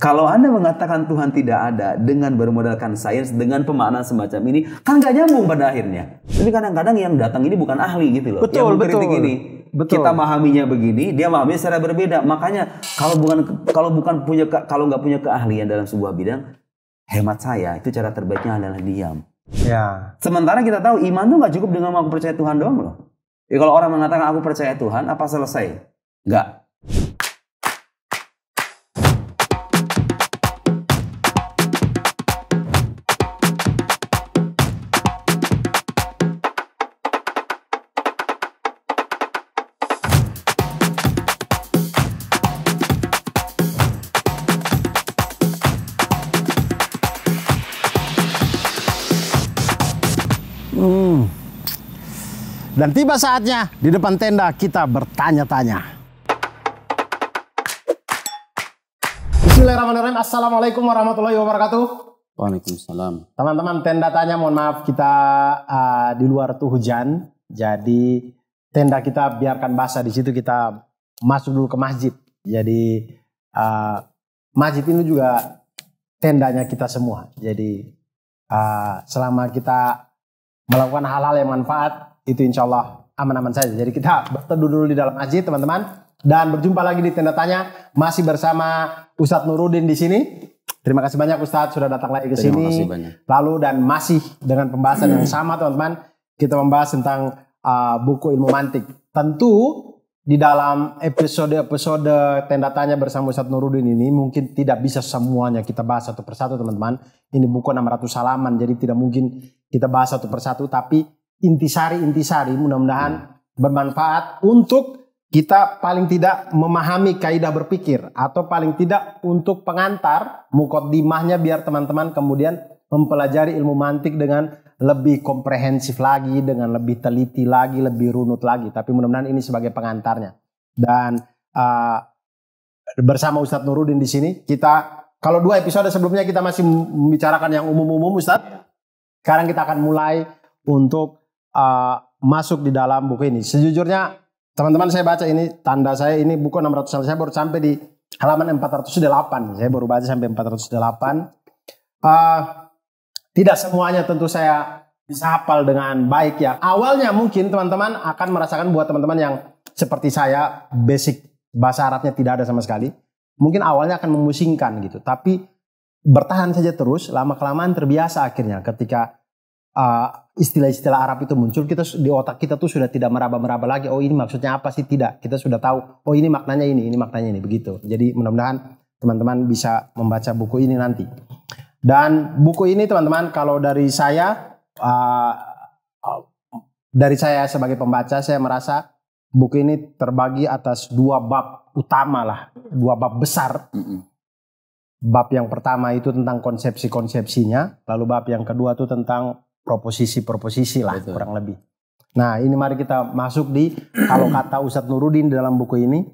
Kalau Anda mengatakan Tuhan tidak ada dengan bermodalkan sains, dengan pemaknaan semacam ini, kan nggak nyambung pada akhirnya. Tapi kadang-kadang yang datang ini bukan ahli gitu loh. Betul, yang mengkritik betul. ini. Betul. Kita memahaminya begini, dia memahaminya secara berbeda. Makanya kalau nggak punya keahlian dalam sebuah bidang, hemat saya itu cara terbaiknya adalah diam. Ya. Sementara kita tahu iman tuh nggak cukup dengan aku percaya Tuhan doang loh. Ya, kalau orang mengatakan aku percaya Tuhan, apa selesai? Nggak. Dan tiba saatnya di depan tenda kita bertanya-tanya. Bismillahirrahmanirrahim. Assalamualaikum warahmatullahi wabarakatuh. Waalaikumsalam. Teman-teman, tenda tanya, mohon maaf kita di luar tuh hujan. Jadi tenda kita biarkan basah, di situ kita masuk dulu ke masjid. Jadi masjid ini juga tendanya kita semua. Jadi selama kita melakukan hal-hal yang manfaat, itu insya Allah aman-aman saja. Jadi kita berteduh dulu di dalam masjid, teman-teman. Dan berjumpa lagi di tenda tanya, masih bersama Ustadz Nuruddin di sini. Terima kasih banyak Ustadz sudah datang lagi ke sini. Lalu dan masih dengan pembahasan yang sama, teman-teman. Kita membahas tentang buku ilmu mantik. Tentu di dalam episode tenda tanya bersama Ustadz Nuruddin ini mungkin tidak bisa semuanya kita bahas satu persatu, teman-teman. Ini buku 600 halaman, jadi tidak mungkin kita bahas satu persatu, tapi intisari mudah-mudahan bermanfaat untuk kita paling tidak memahami kaidah berpikir, atau paling tidak untuk pengantar mukaddimahnya biar teman-teman kemudian mempelajari ilmu mantik dengan lebih komprehensif lagi, dengan lebih teliti lagi, lebih runut lagi. Tapi mudah-mudahan ini sebagai pengantarnya. Dan bersama Ustadz Nuruddin di sini, kita kalau 2 episode sebelumnya kita masih membicarakan yang umum-umum, Ustadz. Sekarang kita akan mulai untuk masuk di dalam buku ini. Sejujurnya teman-teman, saya baca ini, tanda saya ini buku 600 halaman, saya baru sampai di halaman 408. Saya baru baca sampai 408. Tidak semuanya tentu saya bisa hafal dengan baik ya. Awalnya mungkin teman-teman akan merasakan, buat teman-teman yang seperti saya, basic bahasa Arabnya tidak ada sama sekali, mungkin awalnya akan memusingkan gitu. Tapi bertahan saja terus, lama-kelamaan terbiasa akhirnya. Ketika istilah-istilah Arab itu muncul, kita di otak kita tuh sudah tidak meraba-meraba lagi. Oh, ini maksudnya apa sih? Tidak. Kita sudah tahu. Oh, ini maknanya ini maknanya ini, begitu. Jadi mudah-mudahan teman-teman bisa membaca buku ini nanti. Dan buku ini teman-teman, kalau dari saya sebagai pembaca, saya merasa buku ini terbagi atas 2 bab utama lah, 2 bab besar. Bab yang pertama itu tentang konsepsi-konsepsinya, lalu bab yang kedua itu tentang proposisi-proposisi lah. Betul. Kurang lebih. Nah, ini mari kita masuk di, kalau kata Ustadz Nuruddin dalam buku ini,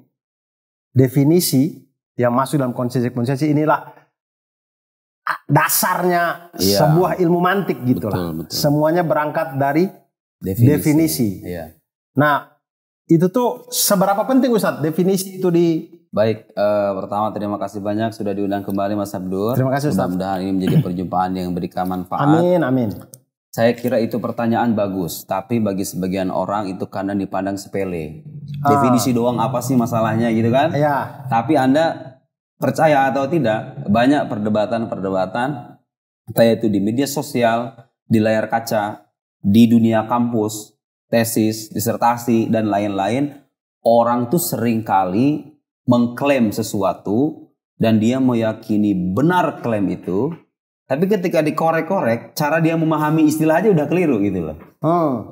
definisi yang masuk dalam konsepsi-konsepsi inilah dasarnya sebuah ilmu mantik gitu lah. Betul. Semuanya berangkat dari definisi. Iya. Nah, itu tuh seberapa penting Ustadz definisi itu di... Baik, pertama terima kasih banyak sudah diundang kembali Mas Abdur. Terima kasih Ustadz. Mudah-mudahan ini menjadi perjumpaan yang memberikan manfaat. Amin, amin. Saya kira itu pertanyaan bagus, tapi bagi sebagian orang itu kadang dipandang sepele. Definisi doang apa sih masalahnya gitu kan? Iya. Tapi Anda percaya atau tidak, banyak perdebatan, entah itu di media sosial, di layar kaca, di dunia kampus, tesis, disertasi, dan lain-lain. Orang tuh seringkali mengklaim sesuatu dan dia meyakini benar klaim itu. Tapi ketika dikorek-korek, cara dia memahami istilah aja udah keliru gitu loh.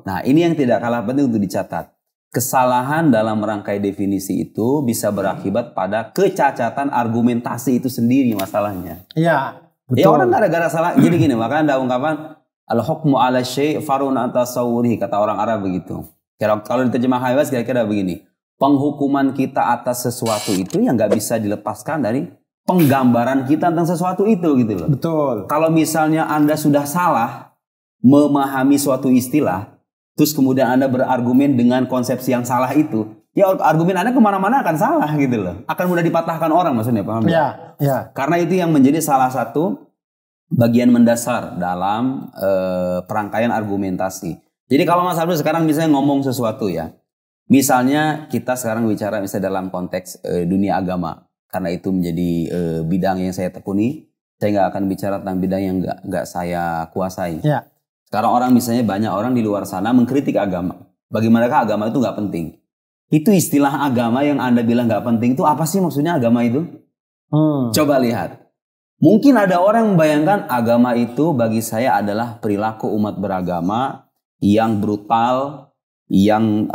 Nah, ini yang tidak kalah penting untuk dicatat. Kesalahan dalam merangkai definisi itu bisa berakibat pada kecacatan argumentasi itu sendiri masalahnya. Iya, betul. Ya orang gara-gara salah. Jadi gini, makanya ada ungkapan al-hukmu ala syai' farun atasawwurihi, kata orang Arab begitu. Kalau diterjemahkan bebas kira-kira begini. Penghukuman kita atas sesuatu itu yang nggak bisa dilepaskan dari penggambaran kita tentang sesuatu itu gitu loh. Betul. Kalau misalnya Anda sudah salah memahami suatu istilah, terus kemudian Anda berargumen dengan konsepsi yang salah itu, ya argumen Anda kemana-mana akan salah gitu loh. Akan mudah dipatahkan orang maksudnya, paham ya? Ya. Karena itu yang menjadi salah satu bagian mendasar dalam perangkaian argumentasi. Jadi kalau Mas Abdul sekarang misalnya ngomong sesuatu ya. Misalnya kita sekarang bicara misalnya dalam konteks dunia agama. Karena itu menjadi bidang yang saya tekuni. Saya nggak akan bicara tentang bidang yang nggak saya kuasai. Ya. Sekarang orang misalnya banyak orang di luar sana mengkritik agama. Bagaimanakah agama itu nggak penting? Itu istilah agama yang Anda bilang nggak penting itu apa sih maksudnya agama itu? Coba lihat. Mungkin ada orang membayangkan agama itu bagi saya adalah perilaku umat beragama yang brutal, yang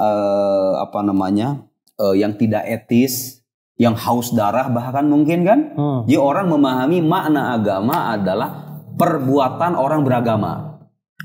yang tidak etis, yang haus darah bahkan mungkin kan? Jadi orang memahami makna agama adalah perbuatan orang beragama.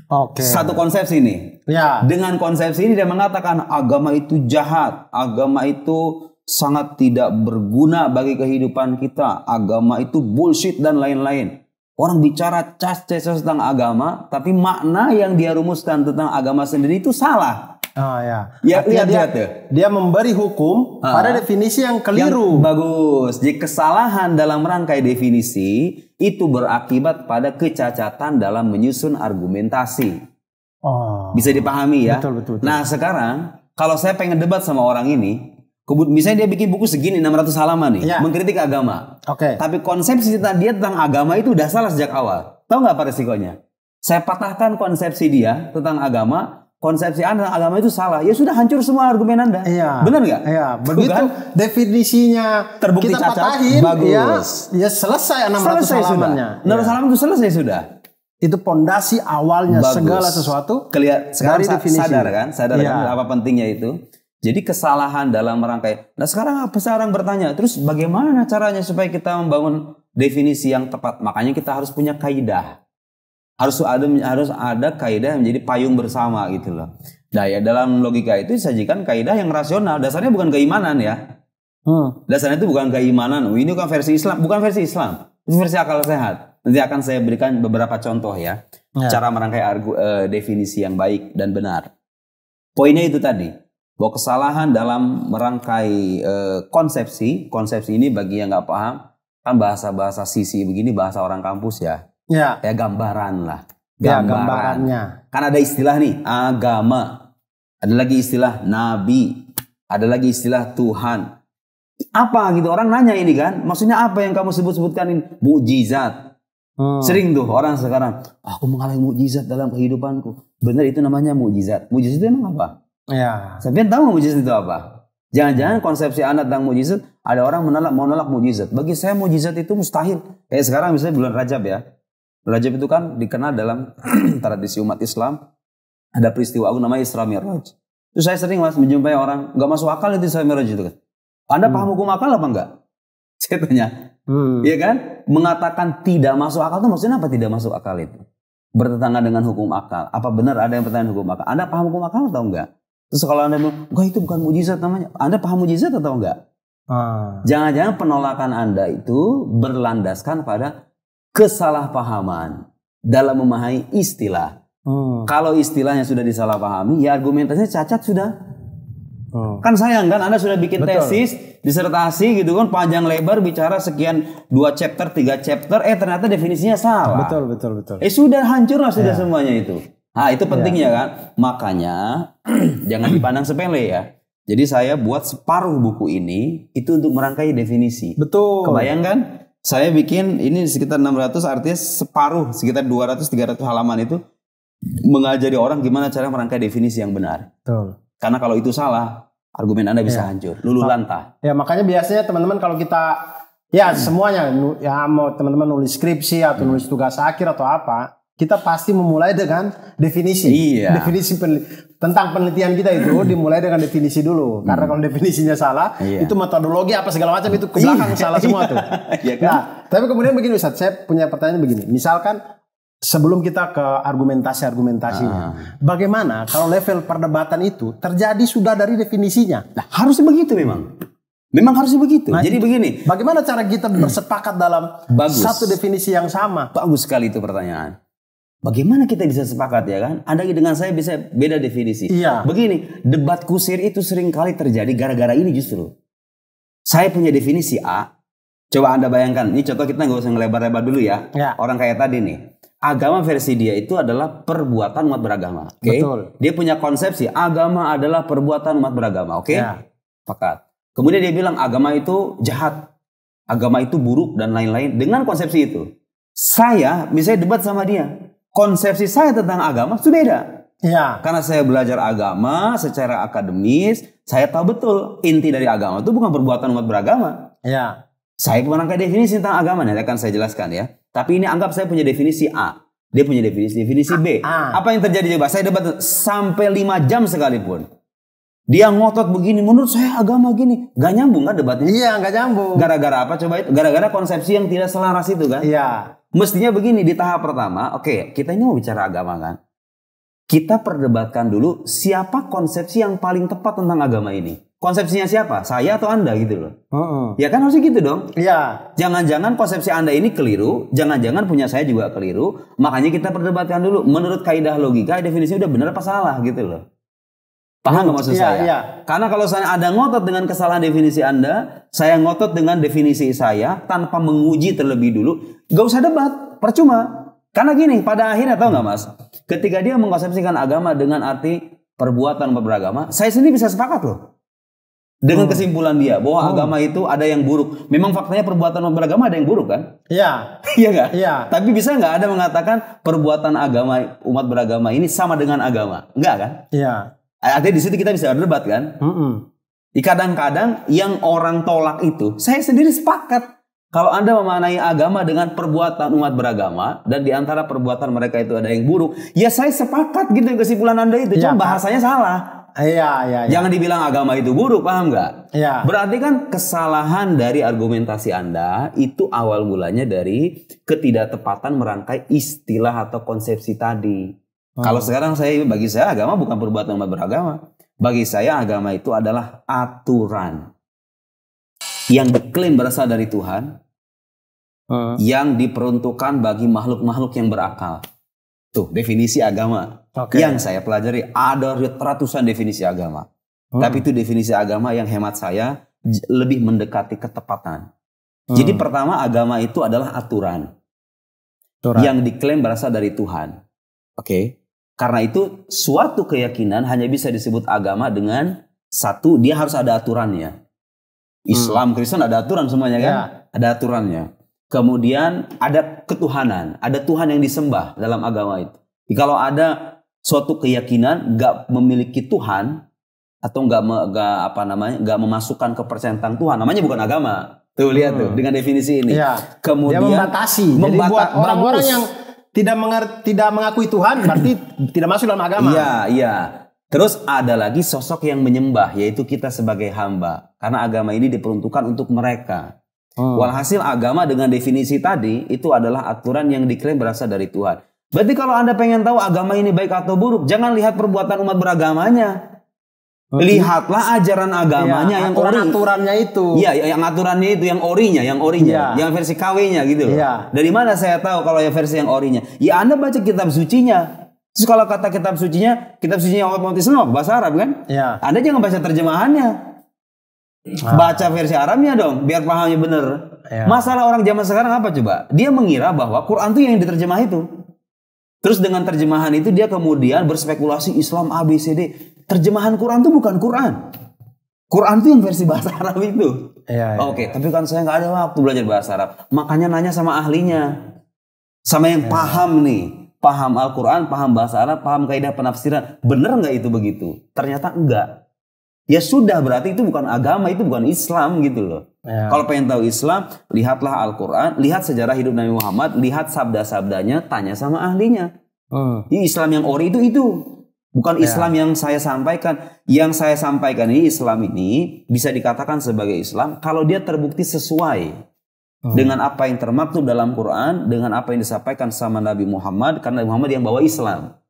Oke. Satu konsepsi ini. Ya. Dengan konsepsi ini dia mengatakan agama itu jahat, agama itu sangat tidak berguna bagi kehidupan kita, agama itu bullshit dan lain-lain. Orang bicara cas-cas tentang agama, tapi makna yang dia rumuskan tentang agama sendiri itu salah. Ya. Ya, lihat dia memberi hukum pada definisi yang keliru. Yang bagus. Jadi kesalahan dalam rangkai definisi itu berakibat pada kecacatan dalam menyusun argumentasi. Bisa dipahami ya? Betul. Nah sekarang kalau saya pengen debat sama orang ini, misalnya dia bikin buku segini 600 halaman nih, mengkritik agama. Tapi konsepsi dia tentang agama itu udah salah sejak awal. Tahu nggak apa resikonya? Saya patahkan konsepsi dia tentang agama. Konsepsi Anda tentang agama itu salah. Ya sudah hancur semua argumen Anda. Iya. Benar nggak? Iya. Begitu definisinya terbukti kita cacat, patahin, bagus. Ya selesai 600 halamannya. 600 halaman itu selesai sudah. Itu pondasi awalnya segala sesuatu. Sekarang sadar kan? Sadar kan apa pentingnya itu? Jadi kesalahan dalam merangkai. Nah sekarang apa orang bertanya, terus bagaimana caranya supaya kita membangun definisi yang tepat? Makanya kita harus punya kaidah. Harus ada kaidah yang menjadi payung bersama gitu loh. Nah ya dalam logika itu disajikan kaidah yang rasional. Dasarnya bukan keimanan ya. Dasarnya itu bukan keimanan. Ini kan versi Islam, bukan versi Islam. Itu versi akal sehat. Nanti akan saya berikan beberapa contoh ya. Cara merangkai definisi yang baik dan benar. Poinnya itu tadi. Bahwa kesalahan dalam merangkai konsepsi ini bagi yang nggak paham. Kan bahasa-bahasa sisi begini bahasa orang kampus ya. Ya gambaran lah. Gambarannya. Kan ada istilah nih agama. Ada lagi istilah nabi. Ada lagi istilah Tuhan. Apa gitu orang nanya ini kan. Maksudnya apa yang kamu sebut-sebutkan ini? Mukjizat. Sering tuh orang sekarang. Aku mengalami mukjizat dalam kehidupanku. Benar itu namanya mukjizat. Mukjizat itu emang apa? Ya. Sampai tahu mukjizat itu apa? Jangan-jangan konsepsi Anda tentang mukjizat. Ada orang mau nolak mukjizat. Bagi saya mukjizat itu mustahil. Sekarang misalnya bulan Rajab ya. Rajab itu kan dikenal dalam tradisi umat Islam ada peristiwa agung namanya Isra Mi'raj. Itu saya sering menjumpai orang nggak masuk akal itu Isra Mi'raj itu kan. Anda paham hukum akal apa enggak? Saya tanya. Iya kan? Mengatakan tidak masuk akal itu maksudnya apa tidak masuk akal itu? Bertentangan dengan hukum akal. Apa benar ada yang bertentangan hukum akal? Anda paham hukum akal atau enggak? Terus kalau Anda bilang, enggak itu bukan mukjizat namanya. Anda paham mukjizat atau enggak? Jangan-jangan penolakan Anda itu berlandaskan pada kesalahpahaman dalam memahami istilah. Kalau istilahnya sudah disalahpahami, ya argumentasinya cacat sudah. Kan sayang kan Anda sudah bikin tesis, disertasi gitu kan panjang lebar bicara sekian 2 chapter, 3 chapter, ternyata definisinya salah. Betul. Sudah hancur lah sudah semuanya itu. Nah itu pentingnya kan. Makanya jangan dipandang sepele ya. Jadi saya buat separuh buku ini itu untuk merangkai definisi. Betul. Kebayang kan? Saya bikin ini sekitar 600 artinya separuh sekitar 200-300 halaman itu mengajari orang gimana cara merangkai definisi yang benar. Betul. Karena kalau itu salah, argumen Anda bisa hancur, luluh lantah. Ya makanya biasanya teman-teman kalau kita semuanya ya mau teman-teman nulis skripsi atau nulis tugas akhir atau apa, kita pasti memulai dengan definisi. Definisi tentang penelitian kita itu dimulai dengan definisi dulu. Karena kalau definisinya salah, itu metodologi apa segala macam itu ke belakang salah semua tuh. Kan? Nah, tapi kemudian begini Ustaz, saya punya pertanyaan begini. Misalkan sebelum kita ke argumentasinya, bagaimana kalau level perdebatan itu terjadi sudah dari definisinya? Nah, harusnya begitu memang. Memang harusnya begitu. Nah, jadi begini. Bagaimana cara kita bersepakat dalam satu definisi yang sama? Bagus sekali itu pertanyaan. Bagaimana kita bisa sepakat ya kan? Anda dengan saya bisa beda definisi. Iya. Begini, debat kusir itu seringkali terjadi gara-gara ini justru. Saya punya definisi A. Coba Anda bayangkan, ini contoh kita nggak usah ngelebar-lebar dulu ya. Orang kayak tadi nih. Agama versi dia itu adalah perbuatan umat beragama. Oke? Betul. Dia punya konsepsi agama adalah perbuatan umat beragama. Oke? Sepakat. Kemudian dia bilang agama itu jahat. Agama itu buruk dan lain-lain. Dengan konsepsi itu. Saya misalnya debat sama dia. Konsepsi saya tentang agama itu beda. Iya. Karena saya belajar agama secara akademis, saya tahu betul inti dari agama itu bukan perbuatan umat beragama. Iya. Saya merangkai definisi tentang agama, nanti akan saya jelaskan ya. Tapi ini anggap saya punya definisi A, dia punya definisi B. Apa yang terjadi coba? Saya debat sampai 5 jam sekalipun. Dia ngotot begini, menurut saya agama gini, gak nyambung kan debatnya? Iya, gak nyambung. Gara-gara apa coba itu? Gara-gara konsepsi yang tidak selaras itu kan? Iya. Mestinya begini di tahap pertama, oke, kita ini mau bicara agama kan? Kita perdebatkan dulu siapa konsepsi yang paling tepat tentang agama ini. Konsepsinya siapa? Saya atau Anda gitu loh. Ya kan harusnya gitu dong. Iya. Jangan-jangan konsepsi Anda ini keliru, jangan-jangan punya saya juga keliru. Makanya kita perdebatkan dulu. Menurut kaidah logika, definisinya udah benar apa salah gitu loh. Paham nggak maksud saya? Iya. Karena kalau saya ada ngotot dengan kesalahan definisi Anda, saya ngotot dengan definisi saya tanpa menguji terlebih dulu, gak usah debat, percuma. Karena gini, pada akhirnya tahu nggak Mas? Ketika dia mengkonsepsikan agama dengan arti perbuatan beragama, saya sendiri bisa sepakat loh. Dengan kesimpulan dia bahwa agama itu ada yang buruk. Memang faktanya perbuatan beragama ada yang buruk kan? Iya. Iya nggak? Iya. Tapi bisa nggak ada mengatakan perbuatan agama umat beragama ini sama dengan agama? Enggak kan? Iya. Artinya di situ kita bisa berdebat kan? Kadang-kadang yang orang tolak itu, saya sendiri sepakat. Kalau Anda memaknai agama dengan perbuatan umat beragama dan di antara perbuatan mereka itu ada yang buruk, ya saya sepakat gitu kesimpulan Anda itu. Cuma bahasanya salah. Iya. Jangan dibilang agama itu buruk, paham nggak? Iya. Berarti kan kesalahan dari argumentasi Anda itu awal mulanya dari ketidaktepatan merangkai istilah atau konsepsi tadi. Kalau sekarang bagi saya agama bukan perbuatan umat beragama. Bagi saya agama itu adalah aturan yang diklaim berasal dari Tuhan, yang diperuntukkan bagi makhluk-makhluk yang berakal. Tuh definisi agama yang saya pelajari. Ada ratusan definisi agama. Tapi itu definisi agama yang hemat saya lebih mendekati ketepatan. Jadi pertama agama itu adalah aturan. Yang diklaim berasal dari Tuhan. Oke. Karena itu suatu keyakinan hanya bisa disebut agama dengan satu, dia harus ada aturannya. Islam, Kristen ada aturan semuanya kan? Ada aturannya. Kemudian ada ketuhanan, ada Tuhan yang disembah dalam agama itu. Jadi kalau ada suatu keyakinan nggak memiliki Tuhan atau nggak memasukkan kepercayaan tentang Tuhan, namanya bukan agama. Tuh lihat tuh dengan definisi ini. Kemudian dia membatasi. Jadi buat orang-orang yang tidak mengakui Tuhan berarti tidak masuk dalam agama. Iya. Terus ada lagi sosok yang menyembah, yaitu kita sebagai hamba. Karena agama ini diperuntukkan untuk mereka. Walhasil agama dengan definisi tadi itu adalah aturan yang diklaim berasal dari Tuhan. Berarti kalau Anda pengen tahu agama ini baik atau buruk, jangan lihat perbuatan umat beragamanya. Lihatlah ajaran agamanya yang aturannya itu. Iya, yang aturannya itu, yang orinya, yang versi KW-nya gitu loh. Dari mana saya tahu kalau yang versi yang orinya? Ya Anda baca kitab sucinya. Terus kalau kata kitab sucinya Muhammad Islam bahasa Arab kan? Anda jangan baca terjemahannya. Baca versi Arabnya dong, biar pahamnya bener. Masalah orang zaman sekarang apa coba? Dia mengira bahwa Quran itu yang diterjemah itu. Terus dengan terjemahan itu dia kemudian berspekulasi Islam A, B, C, D. Terjemahan Quran itu bukan Quran. Quran itu yang versi bahasa Arab itu. Oke, tapi kan saya nggak ada waktu belajar bahasa Arab. Makanya nanya sama ahlinya. Sama yang paham nih. Paham Al-Quran, paham bahasa Arab, paham kaidah penafsiran. Bener nggak itu begitu? Ternyata enggak. Ya sudah, berarti itu bukan agama, itu bukan Islam gitu loh. Kalau pengen tahu Islam, lihatlah Al-Quran, lihat sejarah hidup Nabi Muhammad, lihat sabda-sabdanya, tanya sama ahlinya. Islam yang ori itu. Bukan Islam yang saya sampaikan. Yang saya sampaikan ini, Islam ini bisa dikatakan sebagai Islam kalau dia terbukti sesuai dengan apa yang termaktub dalam Quran, dengan apa yang disampaikan sama Nabi Muhammad, karena Nabi Muhammad yang bawa Islam.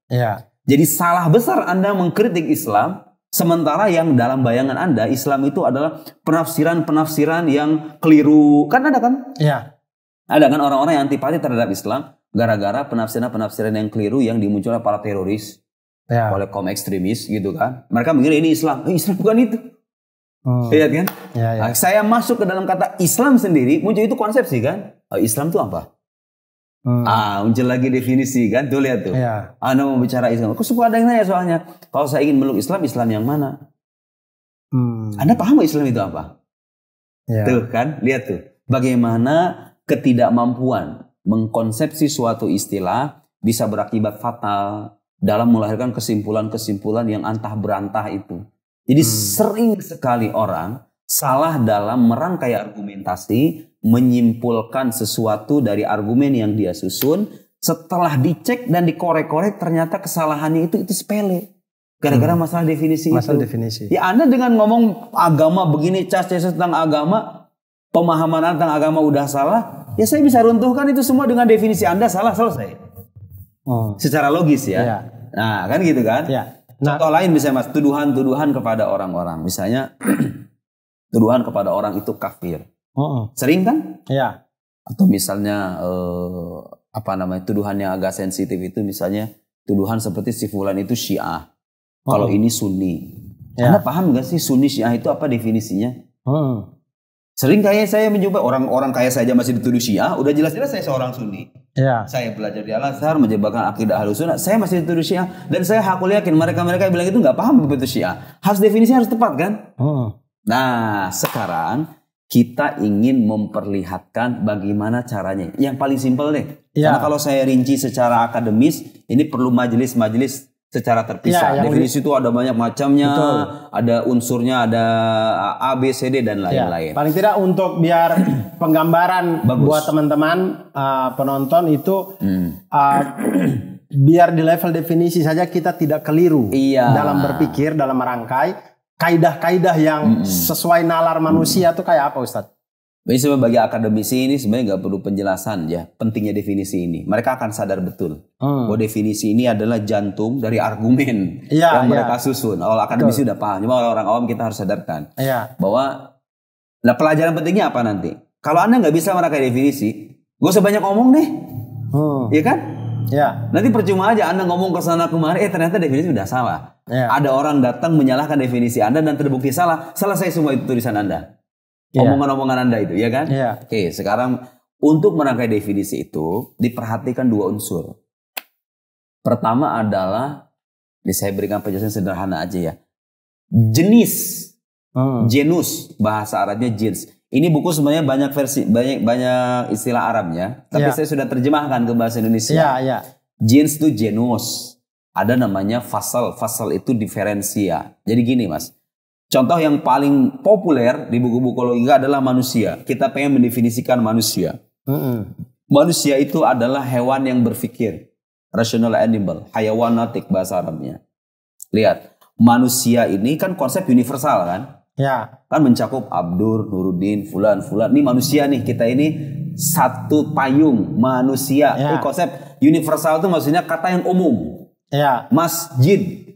Jadi salah besar Anda mengkritik Islam, sementara yang dalam bayangan Anda, Islam itu adalah penafsiran-penafsiran yang keliru. Kan ada kan? Ada kan orang-orang yang antipati terhadap Islam, gara-gara penafsiran-penafsiran yang keliru yang dimunculkan para teroris, oleh kaum ekstremis gitu kan. Mereka mengira ini Islam. Islam bukan itu. Lihat kan? Nah, saya masuk ke dalam kata Islam sendiri, muncul itu konsepsi kan. Islam itu apa? Muncul lagi definisi kan. Tuh lihat tuh. Anda mau bicara Islam. Kok suka ada yang nanya soalnya. Kalau saya ingin meluk Islam, Islam yang mana? Anda paham Islam itu apa? Tuh kan, lihat tuh. Bagaimana ketidakmampuan mengkonsepsi suatu istilah bisa berakibat fatal dalam melahirkan kesimpulan-kesimpulan yang antah berantah itu. Jadi sering sekali orang salah dalam merangkai argumentasi, menyimpulkan sesuatu dari argumen yang dia susun, setelah dicek dan dikorek-korek ternyata kesalahannya itu sepele. Gara-gara masalah definisi itu. Definisi. Ya Anda dengan ngomong agama begini, cas tentang agama, pemahaman tentang agama udah salah, ya saya bisa runtuhkan itu semua dengan definisi Anda salah, selesai. Secara logis ya. Nah kan gitu kan. Contoh lain misalnya Mas, tuduhan-tuduhan kepada orang-orang. Misalnya tuduhan kepada orang itu kafir. Sering kan? Atau misalnya tuduhan yang agak sensitif itu misalnya tuduhan seperti si fulan itu Syiah. Kalau ini Sunni. Anda paham gak sih Sunni Syiah itu apa definisinya? Sering kayak saya mencoba orang-orang kayak saya aja masih dituduh Syiah, udah jelas-jelas saya seorang Sunni. Saya belajar di Al-Azhar, menjebakan akidah Ahlussunnah, saya masih dituduh Syiah dan saya hakul yakin mereka-mereka yang bilang itu nggak paham apa itu Syiah. Harus definisinya harus tepat kan? Nah, sekarang kita ingin memperlihatkan bagaimana caranya. Yang paling simpel deh. Karena kalau saya rinci secara akademis, ini perlu majelis-majelis secara terpisah. Definisi itu ada banyak macamnya, ada unsurnya, ada A, B, C, D dan lain-lain. Paling tidak untuk biar penggambaran buat teman-teman penonton itu biar di level definisi saja kita tidak keliru dalam berpikir, dalam merangkai kaidah-kaidah yang sesuai nalar manusia itu kayak apa Ustadz? Jadi sebagai akademisi ini sebenarnya nggak perlu penjelasan ya pentingnya definisi ini. Mereka akan sadar betul bahwa definisi ini adalah jantung dari argumen yang mereka susun. Kalau akademisi udah paham, cuma orang awam kita harus sadarkan bahwa pelajaran pentingnya apa nanti? Kalau Anda nggak bisa merangkai definisi, gak usah banyak ngomong deh, iya kan? Nanti percuma aja Anda ngomong ke sana kemari, ternyata definisi udah salah. Ada orang datang menyalahkan definisi Anda dan terbukti salah, selesai semua itu tulisan Anda. Omongan-omongan Anda itu, ya kan? Oke, sekarang untuk merangkai definisi itu diperhatikan dua unsur. Pertama adalah, ini saya berikan penjelasan sederhana aja ya. Jenis, genus, bahasa Arabnya jins. Ini buku sebenarnya banyak versi, banyak istilah Arabnya, tapi saya sudah terjemahkan ke bahasa Indonesia. Jins itu genus, ada namanya fasal, fasal itu diferensia. Jadi gini Mas. Contoh yang paling populer di buku-buku logika adalah manusia. Kita pengen mendefinisikan manusia. Manusia itu adalah hewan yang berpikir. Rational animal. Hayawanatik bahasa Arabnya. Lihat. Manusia ini kan konsep universal kan? Kan mencakup Abdur, Nuruddin, Fulan. Ini manusia nih. Kita ini satu payung manusia. Ini konsep universal itu maksudnya kata yang umum. Masjid.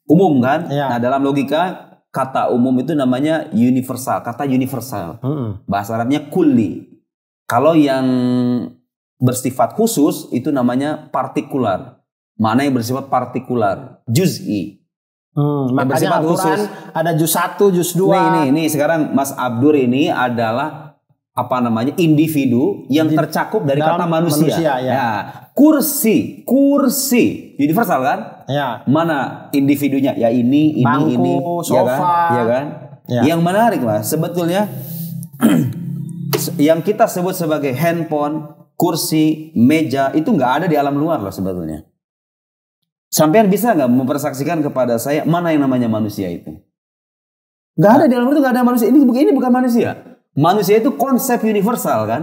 Umum kan? Nah dalam logika kata umum itu namanya universal, kata universal. Bahasa Arabnya kulli. Kalau yang bersifat khusus itu namanya partikular. Mana yang bersifat partikular? Juz'i. Makanya Al-Quran ada juz 1, juz 2. Ini sekarang Mas Abdur ini adalah apa namanya individu yang tercakup dari kata manusia. Kursi universal kan? Mana individunya? Ya ini, bangku, sofa, ya kan? Yang menarik Mas, sebetulnya yang kita sebut sebagai handphone, kursi, meja itu nggak ada di alam luar loh sebetulnya. Sampean bisa nggak mempersaksikan kepada saya mana yang namanya manusia itu? Nggak ada di alam luar itu, nggak ada manusia. Ini bukan manusia. Manusia itu konsep universal kan?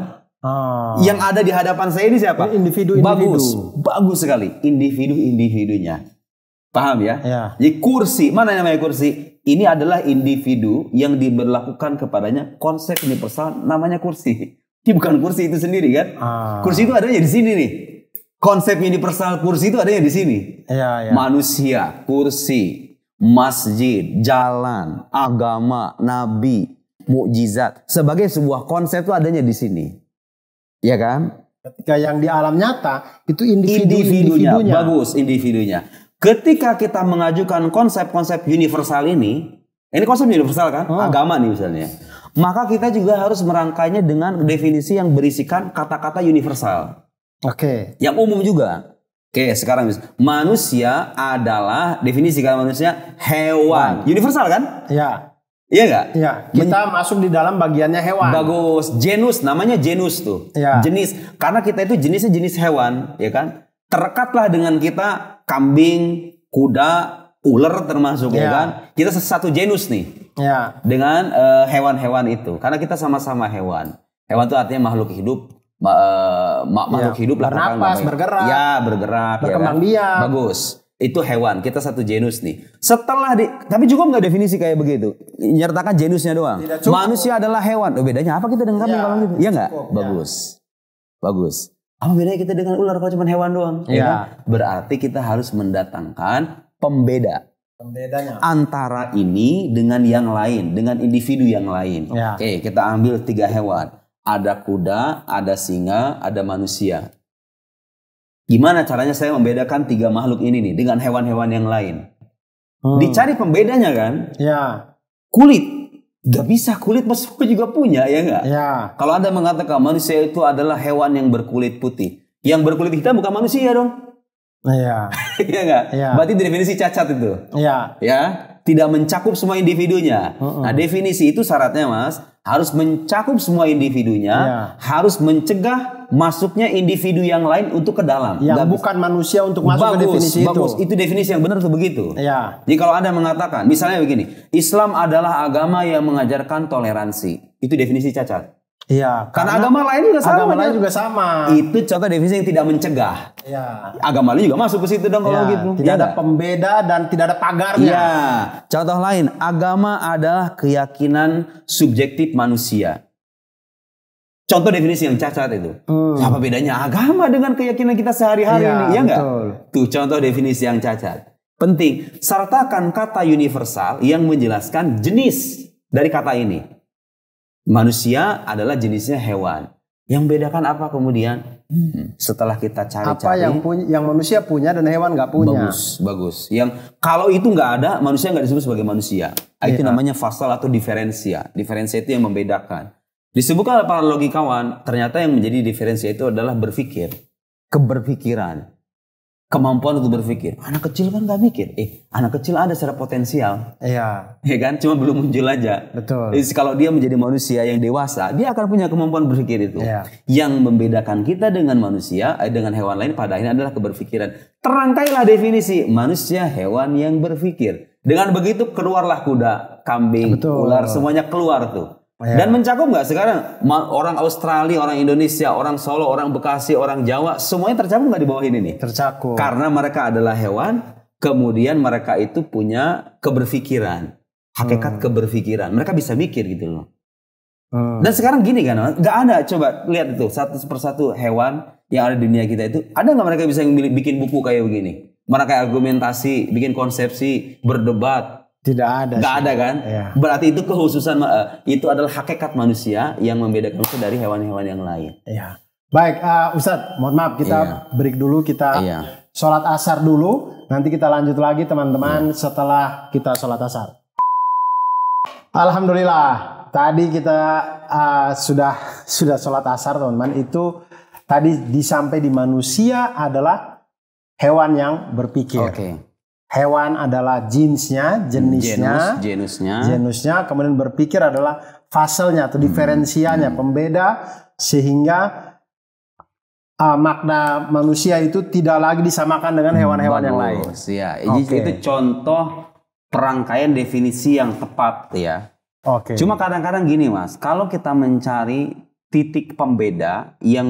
Yang ada di hadapan saya ini siapa? Individu. Bagus sekali. Individunya. Paham ya? Jadi kursi, mana namanya kursi? Ini adalah individu yang diberlakukan kepadanya konsep universal namanya kursi. Ini bukan kursi itu sendiri kan? Kursi itu adanya di sini nih. Konsep universal kursi itu adanya di sini. Manusia, kursi, masjid, jalan, agama, nabi, mukjizat sebagai sebuah konsep itu adanya di sini. Ya kan? Ketika yang di alam nyata itu individunya. Bagus, individunya. Ketika kita mengajukan konsep-konsep universal ini konsep universal kan, agama nih misalnya. Maka kita juga harus merangkainya dengan definisi yang berisikan kata-kata universal. Oke. Yang umum juga. Oke, sekarang manusia adalah definisi kan manusia hewan. Universal kan? Iya. Iya nggak? Iya. Kita masuk di dalam bagiannya hewan. Bagus. Genus, namanya genus tuh. Ya. Jenis. Karena kita itu jenisnya jenis hewan, ya kan? Terekatlah dengan kita kambing, kuda, ular termasuk, ya kan? Kita satu genus nih. Ya. Dengan hewan-hewan itu. Karena kita sama-sama hewan. Hewan itu artinya makhluk hidup. Makhluk hidup lah. Bernapas, bergerak. Ya, bergerak. Berkembang biak. Bagus. Itu hewan, kita satu genus nih. Setelah tapi cukup nggak definisi kayak begitu? Nyertakan genusnya doang. Manusia adalah hewan. Oh, bedanya apa kita dengan kambing kalau gitu? Iya nggak? Bagus. Bagus. Apa bedanya kita dengan ular kalau cuma hewan doang? Ya kan? Berarti kita harus mendatangkan pembedanya antara ini dengan yang lain, dengan individu yang lain. Oke, kita ambil 3 hewan. Ada kuda, ada singa, ada manusia. Gimana caranya saya membedakan 3 makhluk ini nih dengan hewan-hewan yang lain? Dicari pembedanya kan? Ya. Kulit. Gak bisa, kulit semua juga punya, ya nggak? Ya. Kalau Anda mengatakan manusia itu adalah hewan yang berkulit putih. Yang berkulit hitam bukan manusia dong. Iya. Iya nggak? Ya. Berarti definisi cacat itu. Iya. Ya. Tidak mencakup semua individunya. Nah, definisi itu syaratnya Mas, harus mencakup semua individunya, harus mencegah masuknya individu yang lain untuk ke dalam. Yang bukan manusia untuk masuk ke definisi itu. Itu definisi yang benar tuh begitu. Iya. Jadi kalau Anda mengatakan, misalnya begini, Islam adalah agama yang mengajarkan toleransi. Itu definisi cacat. Iya. Karena agama lain juga sama. Agama lain juga sama. Itu contoh definisi yang tidak mencegah. Iya. Agama lain juga masuk ke situ dong kalau gitu. Tidak ada pembeda dan tidak ada pagarnya. Iya. Contoh lain, agama adalah keyakinan subjektif manusia. Contoh definisi yang cacat itu. Apa bedanya agama dengan keyakinan kita sehari-hari ini? Ya enggak? Tuh contoh definisi yang cacat. Penting, sertakan kata universal yang menjelaskan jenis dari kata ini. Manusia adalah jenisnya hewan. Yang bedakan apa kemudian? Setelah kita cari-cari. Apa yang manusia punya dan hewan nggak punya. Bagus. Yang kalau itu nggak ada, manusia nggak disebut sebagai manusia. Itu namanya fasal atau diferensia. Diferensia itu yang membedakan. Disebutkan oleh para logikawan, ternyata yang menjadi diferensia itu adalah berpikir. Keberpikiran. Kemampuan untuk berpikir. Anak kecil kan gak mikir. Anak kecil ada secara potensial. Iya. Ya kan? Cuma belum muncul aja. Betul. Jadi kalau dia menjadi manusia yang dewasa, dia akan punya kemampuan berpikir itu. Iya. Yang membedakan kita dengan manusia, dengan hewan lain pada akhirnya adalah keberpikiran. Terangkailah definisi manusia hewan yang berpikir. Dengan begitu keluarlah kuda, kambing, ular, semuanya keluar tuh. Dan mencakup nggak sekarang orang Australia, orang Indonesia, orang Solo, orang Bekasi, orang Jawa, semuanya tercakup nggak di bawah ini nih? Tercakup. Karena mereka adalah hewan, kemudian mereka itu punya keberpikiran, hakikat keberpikiran. Mereka bisa mikir gitu loh. Dan sekarang gini kan, nggak ada. Coba lihat itu satu persatu hewan yang ada di dunia kita itu, ada nggak mereka bisa bikin buku kayak begini? Mereka argumentasi, bikin konsepsi, berdebat. Tidak ada. Nggak ada kan? Ya. Berarti itu kekhususan, itu adalah hakikat manusia yang membedakan itu dari hewan-hewan yang lain. Iya. Baik, Ustadz, mohon maaf kita break dulu, kita sholat asar dulu. Nanti kita lanjut lagi teman-teman setelah kita sholat asar. Alhamdulillah, tadi kita sudah sholat asar teman-teman. Itu tadi disampai di manusia adalah hewan yang berpikir. Hewan adalah jenisnya, kemudian berpikir adalah faselnya atau diferensianya, pembeda sehingga makna manusia itu tidak lagi disamakan dengan hewan-hewan yang lain. Ya. Itu contoh perangkaian definisi yang tepat ya. Cuma kadang-kadang gini Mas, kalau kita mencari titik pembeda yang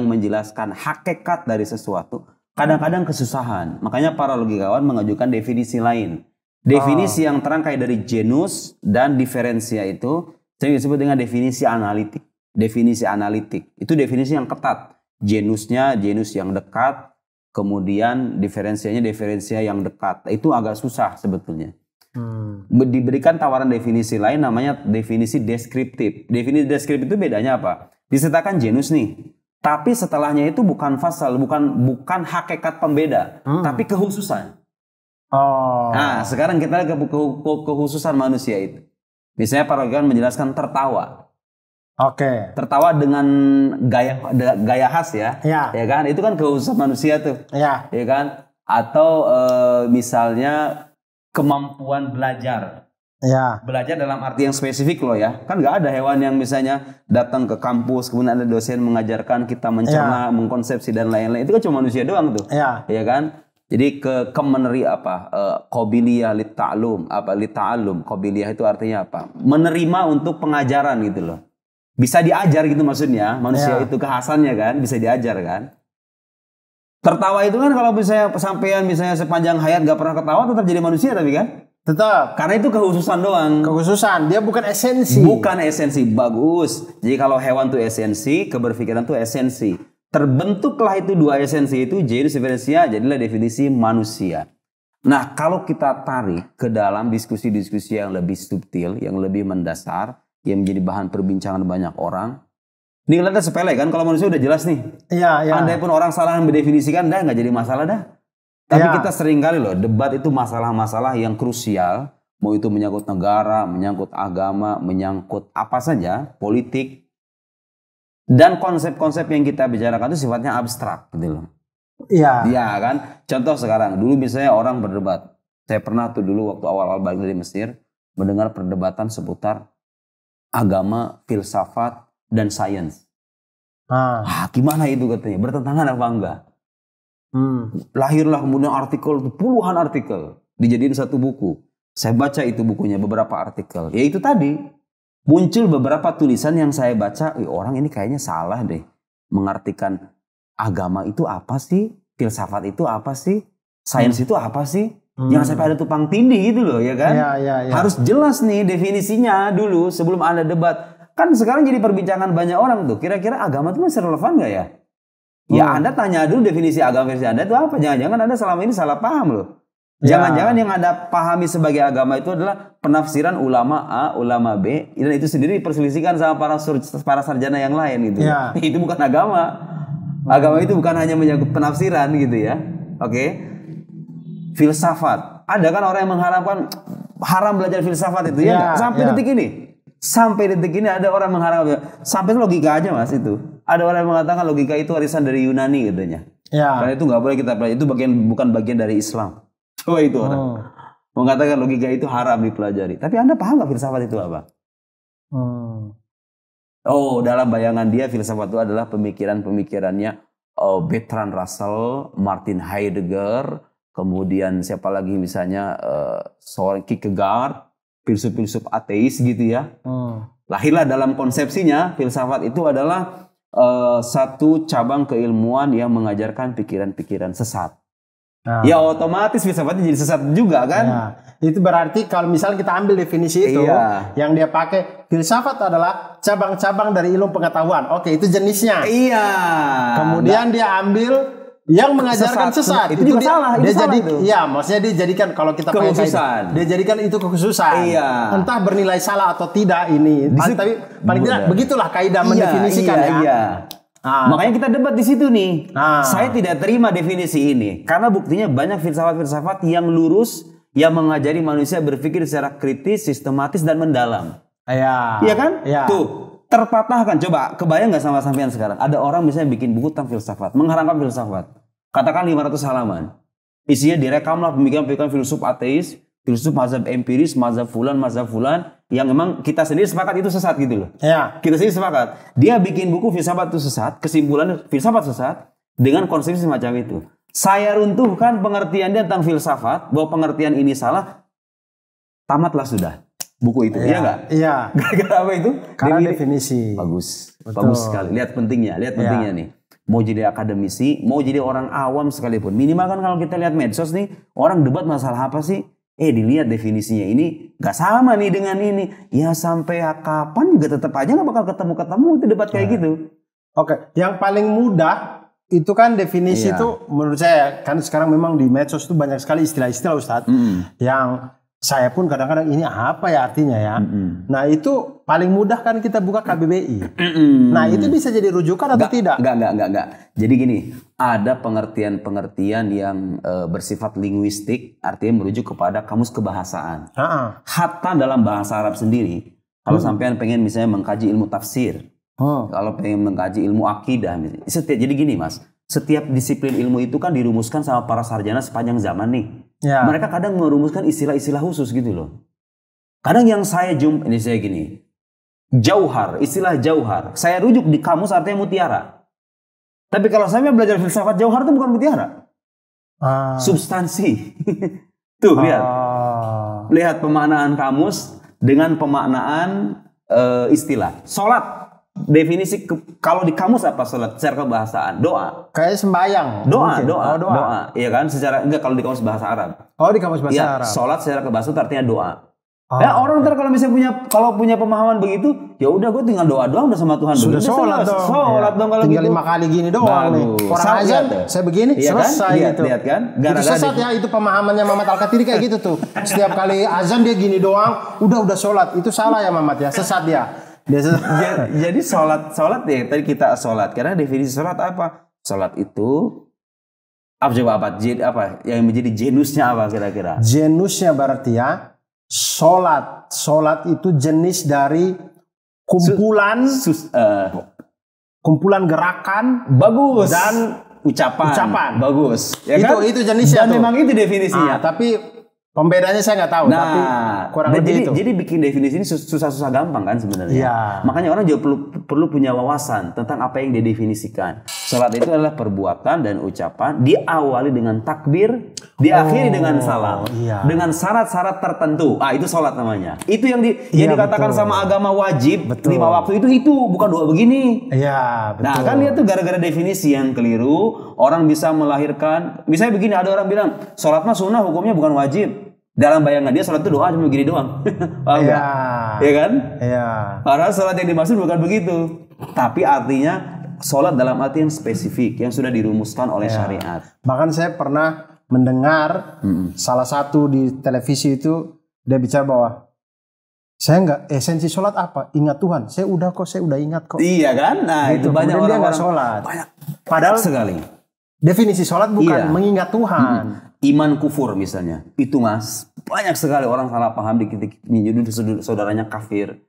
menjelaskan hakikat dari sesuatu, kadang-kadang kesusahan. Makanya para logikawan mengajukan definisi lain. Definisi yang terangkai dari genus dan diferensia itu sering disebut dengan definisi analitik. Definisi analitik. Itu definisi yang ketat. Genusnya genus yang dekat, kemudian diferensianya diferensia yang dekat. Itu agak susah sebetulnya. Diberikan tawaran definisi lain namanya definisi deskriptif. Definisi deskriptif itu bedanya apa? Disertakan genus nih. Tapi setelahnya itu bukan fasal, bukan hakikat pembeda, tapi kekhususan. Oh. Nah, sekarang kita lihat kekhususan manusia itu. Misalnya paragraf menjelaskan tertawa. Oke. Tertawa dengan gaya khas ya. Ya. Ya kan? Itu kan kekhususan manusia tuh. Ya. Ya kan? Atau misalnya kemampuan belajar. Ya. Belajar dalam arti yang spesifik loh ya. Kan nggak ada hewan yang misalnya datang ke kampus kemudian ada dosen mengajarkan kita mencerna, mengkonsepsi dan lain-lain. Itu kan cuma manusia doang tuh. Ya. Ya kan? Jadi qabiliyah lita'allum. Qabiliyah itu artinya apa? Menerima untuk pengajaran gitu loh. Bisa diajar gitu maksudnya. Manusia itu kekhasannya kan, bisa diajar kan. Tertawa itu kan kalau misalnya sampean misalnya sepanjang hayat gak pernah ketawa tetap jadi manusia tapi kan? Tetap. Karena itu kekhususan doang. Kekhususan, dia bukan esensi. Bukan esensi, bagus. Jadi kalau hewan itu esensi, keberpikiran itu esensi. Terbentuklah itu dua esensi itu, genus differentia, jadilah definisi manusia. Nah, kalau kita tarik ke dalam diskusi-diskusi yang lebih subtil, yang lebih mendasar, yang menjadi bahan perbincangan banyak orang, ini kelihatan sepele kan, kalau manusia udah jelas nih. Iya, iya. Andai pun orang salah mendefinisikan, dah nggak jadi masalah dah. Tapi kita sering kali loh, debat itu masalah-masalah yang krusial, mau itu menyangkut negara, menyangkut agama, menyangkut apa saja, politik. Dan konsep-konsep yang kita bicarakan itu sifatnya abstrak gitu loh. Iya. Iya kan? Contoh sekarang, dulu misalnya orang berdebat. Saya pernah tuh dulu waktu awal-awal balik dari Mesir, mendengar perdebatan seputar agama, filsafat, dan sains. Gimana itu katanya? Bertentangan apa enggak? Lahirlah kemudian artikel, puluhan artikel. Dijadiin satu buku. Saya baca itu bukunya, beberapa artikel. Ya itu tadi. Muncul beberapa tulisan yang saya baca, orang ini kayaknya salah deh. Mengartikan agama itu apa sih? Filsafat itu apa sih? Sains itu apa sih? Jangan sampai ada tumpang tindih gitu loh, ya kan? Ya. Harus jelas nih definisinya dulu sebelum Anda debat. Kan sekarang jadi perbincangan banyak orang tuh. Kira-kira agama itu masih relevan nggak ya? Ya Anda tanya dulu definisi agama versi Anda itu apa? Jangan-jangan Anda selama ini salah paham loh. Jangan-jangan yang Anda pahami sebagai agama itu adalah penafsiran ulama A, ulama B, dan itu sendiri diperselisihkan sama para sarjana yang lain gitu. Itu bukan agama. Agama itu bukan hanya menyangkut penafsiran gitu ya. Oke. Filsafat. Ada kan orang yang mengharapkan haram belajar filsafat itu ya? Sampai detik ini. Sampai detik ini ada orang mengharapkan. Sampai logika aja mas itu. Ada orang yang mengatakan logika itu warisan dari Yunani katanya. Karena itu nggak boleh kita pelajari. Itu bukan bagian dari Islam. Coba itu orang mengatakan logika itu haram dipelajari. Tapi Anda paham nggak filsafat itu apa? Oh, dalam bayangan dia filsafat itu adalah pemikirannya Bertrand Russell, Martin Heidegger, kemudian siapa lagi misalnya Soren Kierkegaard, filsuf-filsuf ateis gitu ya. Lahirlah dalam konsepsinya filsafat itu adalah satu cabang keilmuan yang mengajarkan pikiran-pikiran sesat. Ya otomatis filsafatnya jadi sesat juga kan? Itu berarti kalau misalnya kita ambil definisi itu, yang dia pakai filsafat adalah cabang-cabang dari ilmu pengetahuan. Oke, itu jenisnya. Kemudian dia ambil yang mengajarkan sesat. Itu juga salah. Dia jadi, maksudnya dia jadikan kalau kita kekhususan. Dia jadikan itu kekhususan. Entah bernilai salah atau tidak ini. Tapi paling tidak begitulah kaidah mendefinisikan ya. Makanya kita debat di situ nih. Saya tidak terima definisi ini karena buktinya banyak filsafat-filsafat yang lurus yang mengajari manusia berpikir secara kritis, sistematis dan mendalam. Iya kan? Tuh terpatahkan. Coba kebayang nggak sama sampean sekarang? Ada orang misalnya bikin buku tentang filsafat, mengharamkan filsafat. Katakan 500 halaman. Isinya direkamlah pemikiran-pemikiran filsuf ateis, filsuf mazhab empiris, mazhab fulan, yang memang kita sendiri sepakat itu sesat gitu loh. Kita sendiri sepakat. Dia bikin buku filsafat itu sesat, kesimpulan filsafat sesat dengan konsep semacam itu. Saya runtuhkan pengertian dia tentang filsafat, bahwa pengertian ini salah, tamatlah sudah buku itu. Iya nggak? Gara-gara apa itu? Karena definisi. Bagus. Bagus sekali. Lihat pentingnya nih. Mau jadi akademisi, mau jadi orang awam sekalipun. Minimal kan kalau kita lihat medsos nih, orang debat masalah apa sih? Dilihat definisinya ini gak sama nih dengan ini. Ya sampai kapan juga tetap aja gak bakal ketemu itu debat kayak gitu. Oke, yang paling mudah itu kan definisi itu menurut saya kan sekarang memang di medsos itu banyak sekali istilah-istilah Ustadz yang saya pun kadang-kadang ini apa ya artinya ya. Nah itu paling mudah kan kita buka KBBI. Nah itu bisa jadi rujukan atau tidak? Enggak. Jadi gini, ada pengertian-pengertian yang bersifat linguistik, artinya merujuk kepada kamus kebahasaan. Hatta dalam bahasa Arab sendiri, kalau sampean pengen misalnya mengkaji ilmu tafsir, kalau pengen mengkaji ilmu akidah, jadi gini mas, setiap disiplin ilmu itu kan dirumuskan sama para sarjana sepanjang zaman nih. Ya. Mereka kadang merumuskan istilah-istilah khusus gitu loh. Kadang yang saya ini saya gini, jauhar, istilah jauhar, saya rujuk di kamus artinya mutiara. Tapi kalau saya belajar filsafat, jauhar itu bukan mutiara, substansi. Tuh lihat pemaknaan kamus dengan pemaknaan istilah. Sholat. Definisi kalau di kamus apa sholat secara kebahasaan? Doa. Kayak sembahyang. Doa. Iya kan? Secara enggak kalau di kamus bahasa Arab. Oh, di kamus bahasa Arab. Sholat secara kebahasaan artinya doa. Ya orang ntar kalau misalnya punya pemahaman begitu, ya udah gue tinggal doa doang udah sama Tuhan. Sudah sholat dong kalau tinggal gitu. 5 kali gini doang nih. Orang azan saya begini iya selesai kan? gitu. Lihat kan? Itu sesat ya, itu pemahamannya Mamat Al-Katiri kayak gitu tuh. Setiap kali azan dia gini doang, udah sholat. Itu salah ya Mamat ya, sesat dia. Jadi sholat ya tadi kita sholat karena definisi sholat apa? Sholat itu apa yang menjadi genusnya apa kira-kira? Genusnya berarti ya sholat itu jenis dari kumpulan kumpulan gerakan bagus dan ucapan bagus ya kan? Itu jenisnya dan memang itu definisinya tapi pembedanya saya nggak tahu, tapi kurang lebih itu. Jadi bikin definisi ini susah-susah gampang kan sebenarnya. Ya. Makanya orang juga perlu punya wawasan tentang apa yang didefinisikan. Sholat itu adalah perbuatan dan ucapan diawali dengan takbir, diakhiri dengan salam, dengan syarat-syarat tertentu. Itu sholat namanya. Itu yang dikatakan sama agama wajib 5 waktu itu bukan doa begini. Iya, betul. Nah kan dia tuh gara-gara definisi yang keliru, orang bisa melahirkan. Misalnya begini, ada orang bilang sholat mah sunnah hukumnya bukan wajib. Dalam bayangan dia sholat itu doa cuma begini doang. Iya. Iya kan? Iya. Padahal sholat yang dimaksud bukan begitu. Tapi artinya sholat dalam arti yang spesifik yang sudah dirumuskan oleh syariat. Bahkan saya pernah mendengar salah satu di televisi itu dia bicara bahwa saya nggak esensi sholat apa? Ingat Tuhan. Saya udah ingat kok. Iya kan? Nah itu banyak orang nggak sholat. Padahal sekali. Definisi sholat bukan mengingat Tuhan. Iman kufur misalnya, itu mas banyak sekali orang salah paham menyuduh saudaranya kafir.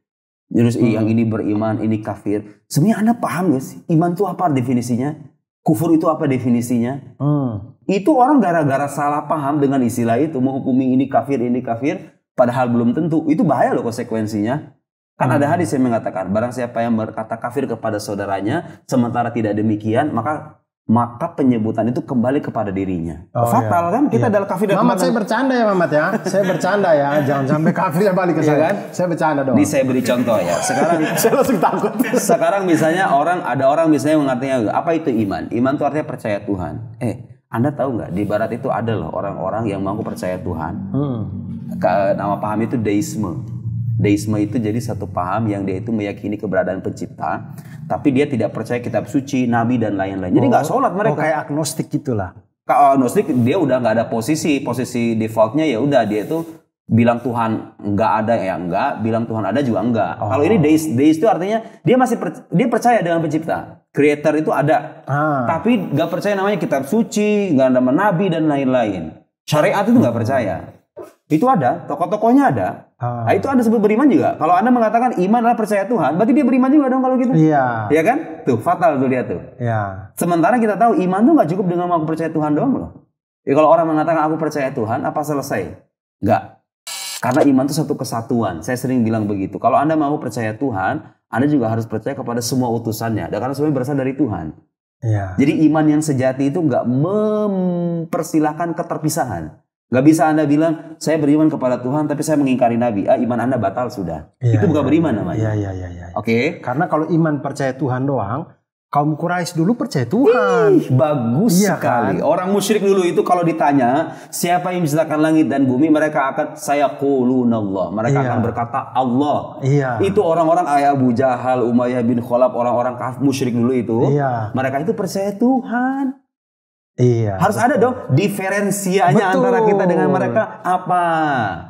Terus yang ini beriman, ini kafir. Sebenarnya Anda paham gak sih? Iman itu apa definisinya? Kufur itu apa definisinya? Itu orang gara-gara salah paham dengan istilah itu menghukumi ini kafir, padahal belum tentu. Itu bahaya loh konsekuensinya. Kan ada hadis yang mengatakan barang siapa yang berkata kafir kepada saudaranya sementara tidak demikian maka penyebutan itu kembali kepada dirinya. Fatal kan? Kita adalah kafir. Mamat, saya bercanda ya Mamat ya. Saya bercanda ya. Jangan sampai kafirnya balik ke saya. Kan? Saya bercanda dong. Ini saya beri contoh ya. Sekarang saya langsung takut. Sekarang misalnya ada orang misalnya mengartinya apa itu iman? Iman itu artinya percaya Tuhan. Anda tahu nggak di Barat itu ada loh orang-orang yang mengaku percaya Tuhan. Nama paham itu deisme. Deisme itu jadi satu paham yang dia itu meyakini keberadaan pencipta, tapi dia tidak percaya kitab suci, nabi dan lain-lain. Jadi nggak sholat mereka. Kayak agnostik gitulah. Kalau agnostik dia udah nggak ada posisi defaultnya ya udah dia itu bilang Tuhan nggak ada ya enggak, bilang Tuhan ada juga enggak. Kalau ini deis itu artinya dia percaya dengan pencipta, creator itu ada, tapi nggak percaya namanya kitab suci, nggak ada nabi dan lain-lain. Syariat itu nggak percaya. Itu ada, tokoh-tokohnya ada. Nah, itu ada sebut beriman juga. Kalau Anda mengatakan iman adalah percaya Tuhan, berarti dia beriman juga dong kalau gitu. Iya. Iya kan? Tuh, fatal tuh lihat tuh. Iya. Sementara kita tahu iman tuh nggak cukup dengan aku percaya Tuhan doang loh. Kalau orang mengatakan aku percaya Tuhan, apa selesai? Nggak. Karena iman itu satu kesatuan. Saya sering bilang begitu. Kalau Anda mau percaya Tuhan, Anda juga harus percaya kepada semua utusannya. Dan karena semuanya berasal dari Tuhan. Iya. Jadi iman yang sejati itu nggak mempersilahkan keterpisahan. Gak bisa Anda bilang saya beriman kepada Tuhan tapi saya mengingkari Nabi. Iman Anda batal sudah. Itu bukan beriman namanya. Iya. Oke. Karena kalau iman percaya Tuhan doang, kaum Quraisy dulu percaya Tuhan. Bagus sekali. Kan? Orang musyrik dulu itu kalau ditanya siapa yang menciptakan langit dan bumi, mereka akan sayaqulunallah. Mereka akan berkata Allah. Itu orang-orang Abu Jahal, Umayyah bin Khalaf, orang-orang musyrik dulu itu. Mereka itu percaya Tuhan. Iya. Harus ada dong diferensianya antara kita dengan mereka apa.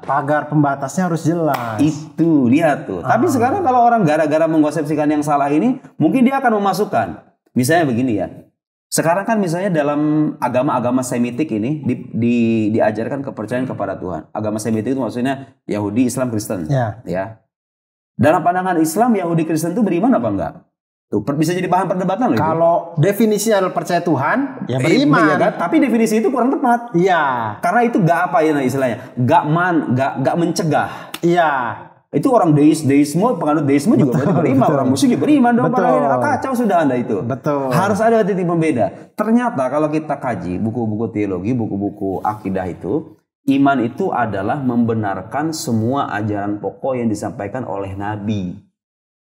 Pagar pembatasnya harus jelas. Itu lihat tuh. Tapi sekarang kalau orang gara-gara mengkonsepsikan yang salah ini, mungkin dia akan memasukkan. Misalnya begini ya. Sekarang kan misalnya dalam agama-agama Semitik ini diajarkan kepercayaan kepada Tuhan. Agama Semitik itu maksudnya Yahudi, Islam, Kristen. Ya. Dalam pandangan Islam, Yahudi, Kristen itu beriman apa enggak? Tuh, bisa jadi bahan perdebatan loh. Kalau definisinya adalah percaya Tuhan, ya beriman. Iya kan? Tapi definisi itu kurang tepat. Iya. Karena itu gak apa ya istilahnya, gak mencegah. Iya. Itu orang deisme, penganut deisme juga berarti beriman. Orang musyrik juga beriman dong. Kacau sudah Anda itu. Betul. Harus ada titik pembeda. Ternyata kalau kita kaji buku-buku teologi, buku-buku akidah itu, iman itu adalah membenarkan semua ajaran pokok yang disampaikan oleh Nabi.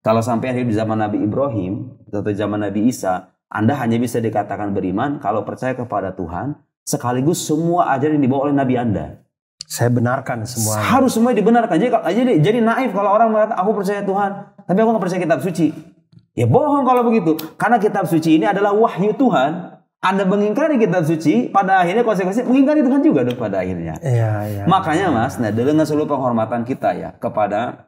Kalau sampai hidup di zaman Nabi Ibrahim atau zaman Nabi Isa, Anda hanya bisa dikatakan beriman kalau percaya kepada Tuhan, sekaligus semua ajaran yang dibawa oleh Nabi Anda. Saya benarkan semuanya. Harus semua dibenarkan. Jadi naif kalau orang mengatakan aku percaya Tuhan, tapi aku nggak percaya kitab suci. Ya bohong kalau begitu. Karena kitab suci ini adalah wahyu Tuhan. Anda mengingkari kitab suci, pada akhirnya konsekuensi mengingkari Tuhan juga dong pada akhirnya. Iya. Makanya Mas, dengan seluruh penghormatan kita ya kepada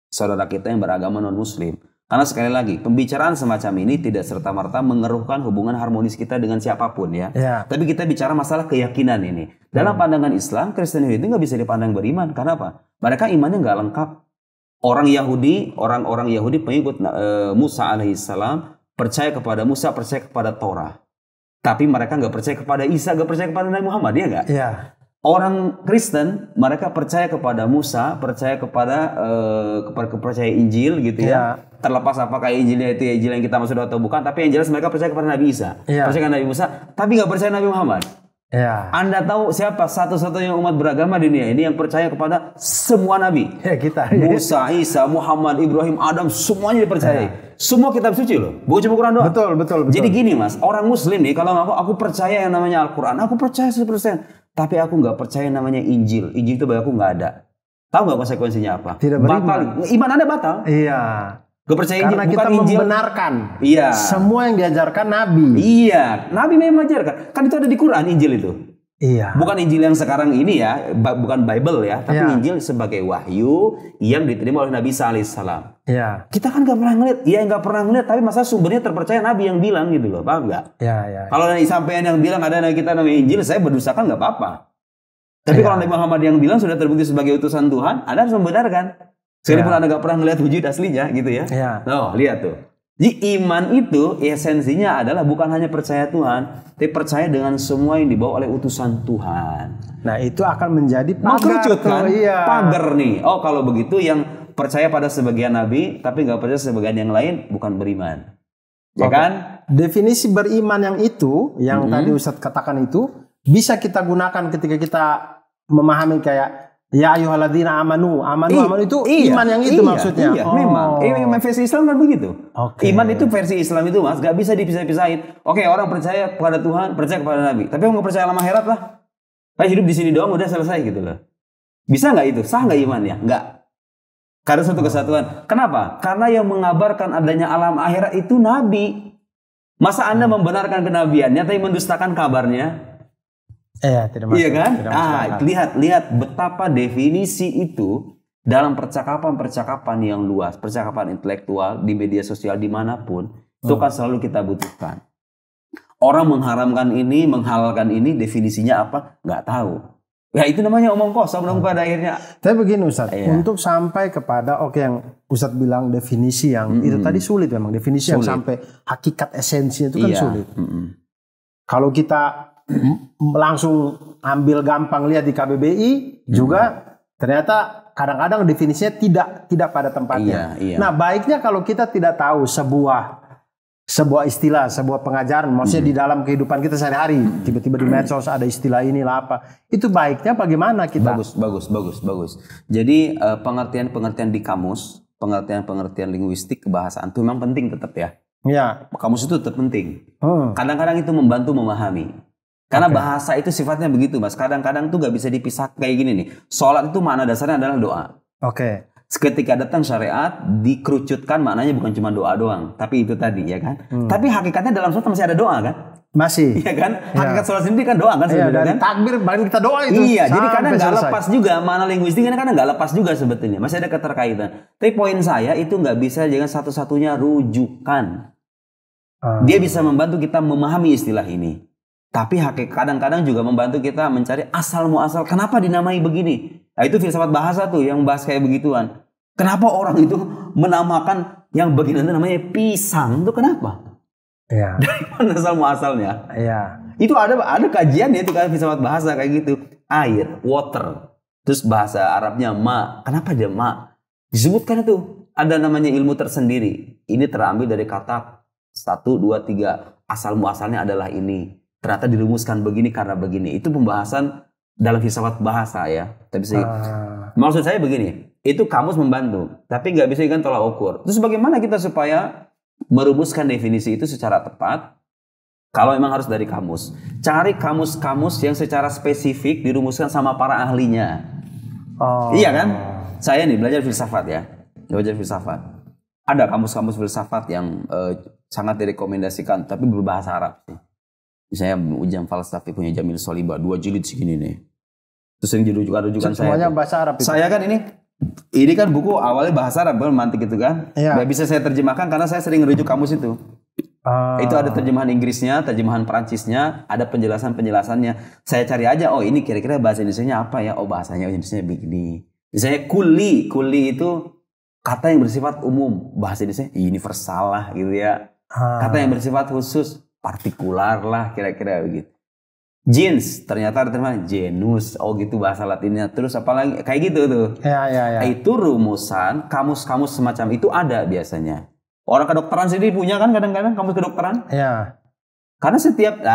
saudara kita yang beragama non-muslim. Karena sekali lagi, pembicaraan semacam ini tidak serta-merta mengeruhkan hubungan harmonis kita dengan siapapun ya. Tapi kita bicara masalah keyakinan ini. Dalam pandangan Islam, Kristen itu nggak bisa dipandang beriman. Karena apa? Mereka imannya nggak lengkap. Orang-orang Yahudi pengikut Musa alaihissalam percaya kepada Musa, percaya kepada Torah. Tapi mereka nggak percaya kepada Isa, nggak percaya kepada Nabi Muhammad, ya nggak? Iya. Orang Kristen mereka percaya kepada Musa, percaya kepada kepercaya Injil gitu ya. Terlepas apakah Injilnya itu Injil yang kita maksud atau bukan, tapi yang jelas mereka percaya kepada Nabi Isa, percaya Nabi Musa, tapi nggak percaya Nabi Muhammad. Anda tahu siapa satu-satunya umat beragama di dunia ini yang percaya kepada semua nabi? Kita. Musa, Isa, Muhammad, Ibrahim, Adam, semuanya dipercayai. Semua kitab suci loh, bukan cuma Quran doang. Betul. Jadi gini Mas, orang Muslim nih kalau aku percaya yang namanya Al-Quran, aku percaya 100%. Tapi aku nggak percaya namanya Injil. Injil itu bagi aku nggak ada. Tahu nggak konsekuensinya apa? Tidak beriman. Batal. Iman Anda batal. Iya. Gak percaya Karena Injil, kita bukan Injil. membenarkan. Iya. Semua yang diajarkan Nabi. Iya. Nabi memang mengajarkan. Kan itu ada di Quran Injil itu. Iya. Bukan Injil yang sekarang ini ya, bukan Bible ya, tapi Injil sebagai wahyu yang diterima oleh Nabi Isa alaihissalam. Iya. Kita kan nggak pernah ngeliat, nggak pernah ngeliat, tapi masa sumbernya terpercaya Nabi yang bilang gitu loh, paham nggak? Iya. Kalau dari sampean yang bilang ada kita namanya Injil, saya berdustakan nggak apa-apa. Tapi kalau Nabi Muhammad yang bilang sudah terbukti sebagai utusan Tuhan, Anda harus membenarkan. Sekalipun Anda nggak pernah ngeliat wujud aslinya gitu ya. Noh, lihat tuh. Jadi iman itu esensinya adalah bukan hanya percaya Tuhan, tapi percaya dengan semua yang dibawa oleh utusan Tuhan. Nah itu akan menjadi mengkerucut kan? Iya. Pagar nih. Oh kalau begitu yang percaya pada sebagian nabi, tapi nggak percaya sebagian yang lain, bukan beriman. Ya kan? Definisi beriman yang itu, yang tadi Ustadz katakan itu, bisa kita gunakan ketika kita memahami kayak ya ayyuhalladzina amanu itu iman yang itu maksudnya. Iya, memang. Versi Islam kan begitu. Iman itu versi Islam itu Mas, gak bisa dipisah-pisahin. Oke, orang percaya kepada Tuhan, percaya kepada Nabi. Tapi orang percaya alam akhirat lah. Kayak hidup di sini doang udah selesai gitu loh. Bisa nggak itu? Sah nggak imannya? Nggak. Karena satu kesatuan. Kenapa? Karena yang mengabarkan adanya alam akhirat itu Nabi. Masa Anda membenarkan kenabiannya tapi mendustakan kabarnya? Tidak masuk. Iya kan? Lihat betapa definisi itu dalam percakapan yang luas, percakapan intelektual di media sosial dimanapun, itu kan selalu kita butuhkan. Orang mengharamkan ini, menghalalkan ini, definisinya apa? Nggak tahu. Ya itu namanya omong kosong dong pada akhirnya. Tapi begini Ustadz, untuk sampai kepada yang Ustadz bilang definisi yang itu tadi sulit memang, definisi yang sampai hakikat esensinya itu kan sulit. Kalau kita langsung ambil gampang lihat di KBBI juga ternyata kadang-kadang definisinya tidak pada tempatnya. Nah baiknya kalau kita tidak tahu sebuah istilah, sebuah pengajaran, maksudnya di dalam kehidupan kita sehari-hari, tiba-tiba di medsos ada istilah ini lah apa, itu baiknya bagaimana kita? Bagus. Jadi pengertian di kamus, pengertian linguistik kebahasaan itu memang penting tetap ya. Kamus itu tetap penting. Kadang-kadang itu membantu memahami. Karena bahasa itu sifatnya begitu Mas. Kadang-kadang tuh gak bisa dipisah kayak gini nih. Sholat itu makna dasarnya adalah doa. Ketika datang syariat dikerucutkan maknanya bukan cuma doa doang. Tapi itu tadi ya kan. Tapi hakikatnya dalam sholat masih ada doa kan. Masih. Iya kan? Hakikat sholat sendiri kan doa kan Iya, sebenarnya dari kan? takbir baru kita doa itu. Iya, jadi kadang sampai nggak selesai. lepas juga makna linguistik kan kadang nggak lepas juga sebetulnya. Masih ada keterkaitan. Tapi poin saya itu nggak bisa jangan satu-satunya rujukan. Dia bisa membantu kita memahami istilah ini. Tapi kadang-kadang juga membantu kita mencari asal muasal kenapa dinamai begini. Nah, itu filsafat bahasa tuh yang bahas kayak begituan. Kenapa orang itu menamakan yang begini namanya pisang itu kenapa? Iya. Dari mana asal muasalnya? Iya. Itu ada kajian ya itu kan filsafat bahasa kayak gitu. Air, water. Terus bahasa Arabnya ma. Kenapa dia ma? Disebutkan itu ada namanya ilmu tersendiri. Ini terambil dari kata 1, 2, 3. Asal muasalnya adalah ini. Ternyata dirumuskan begini karena begini. Itu pembahasan dalam filsafat bahasa ya. Tapi maksud saya begini, itu kamus membantu, tapi nggak bisa kan tolak ukur. Terus bagaimana kita supaya merumuskan definisi itu secara tepat? Kalau memang harus dari kamus, cari kamus-kamus yang secara spesifik dirumuskan sama para ahlinya. Iya kan? Saya nih belajar filsafat ya, belajar filsafat. Ada kamus-kamus filsafat yang sangat direkomendasikan, tapi berbahasa Arab sih. Misalnya Ujam Falsafi punya Jamil Soliba 2 jilid segini nih. Terus yang rujukan saya. Semuanya bahasa Arab itu. Saya kan ini kan buku awalnya bahasa Arab, mantik gitu kan. Iya. Gak bisa saya terjemahkan karena saya sering ngerujuk kamus itu. Itu ada terjemahan Inggrisnya, terjemahan Perancisnya, ada penjelasannya. Saya cari aja, oh ini kira-kira bahasa Indonesianya apa ya? Oh bahasanya Indonesia begini. Misalnya kuli itu kata yang bersifat umum. Bahasa Indonesia universal lah gitu ya. Kata yang bersifat khusus partikular lah kira-kira begitu. Jeans ternyata ada terjemahan genus, oh gitu bahasa Latinnya. Terus apalagi kayak gitu tuh. Ya. Itu rumusan kamus-kamus semacam itu ada biasanya. Orang kedokteran sendiri punya kan kadang-kadang kamus kedokteran. Iya. Karena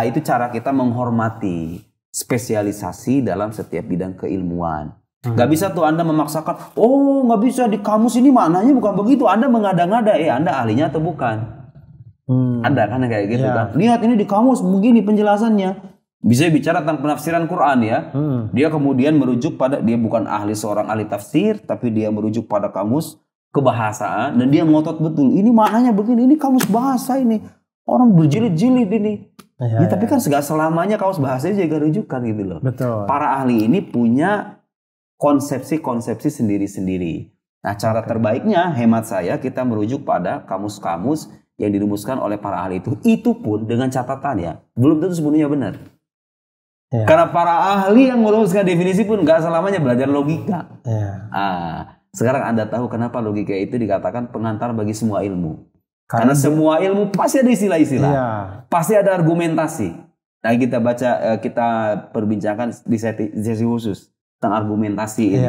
itu cara kita menghormati spesialisasi dalam setiap bidang keilmuan. Gak bisa tuh Anda memaksakan, oh gak bisa di kamus ini maknanya bukan begitu. Anda mengada-ngada, Anda ahlinya atau bukan? Ada kan kayak gitu kan. Lihat ini di kamus begini penjelasannya. Bisa bicara tentang penafsiran Quran ya. Dia kemudian merujuk pada, dia bukan seorang ahli tafsir, tapi dia merujuk pada kamus kebahasaan dan dia ngotot betul. Ini maknanya begini, ini kamus bahasa ini. Orang berjilid-jilid ini. Tapi kan segala selamanya kamus bahasa juga rujukan gitu loh. Betul. Para ahli ini punya konsepsi-konsepsi sendiri-sendiri. Nah, cara terbaiknya hemat saya kita merujuk pada kamus-kamus yang dirumuskan oleh para ahli itu. Itu pun dengan catatan ya, belum tentu sepenuhnya benar. Karena para ahli yang merumuskan definisi pun gak selamanya belajar logika. Sekarang Anda tahu kenapa logika itu dikatakan pengantar bagi semua ilmu. Karena semua ilmu pasti ada istilah-istilah. Pasti ada argumentasi. Nah kita perbincangkan di sesi khusus tentang argumentasi ini.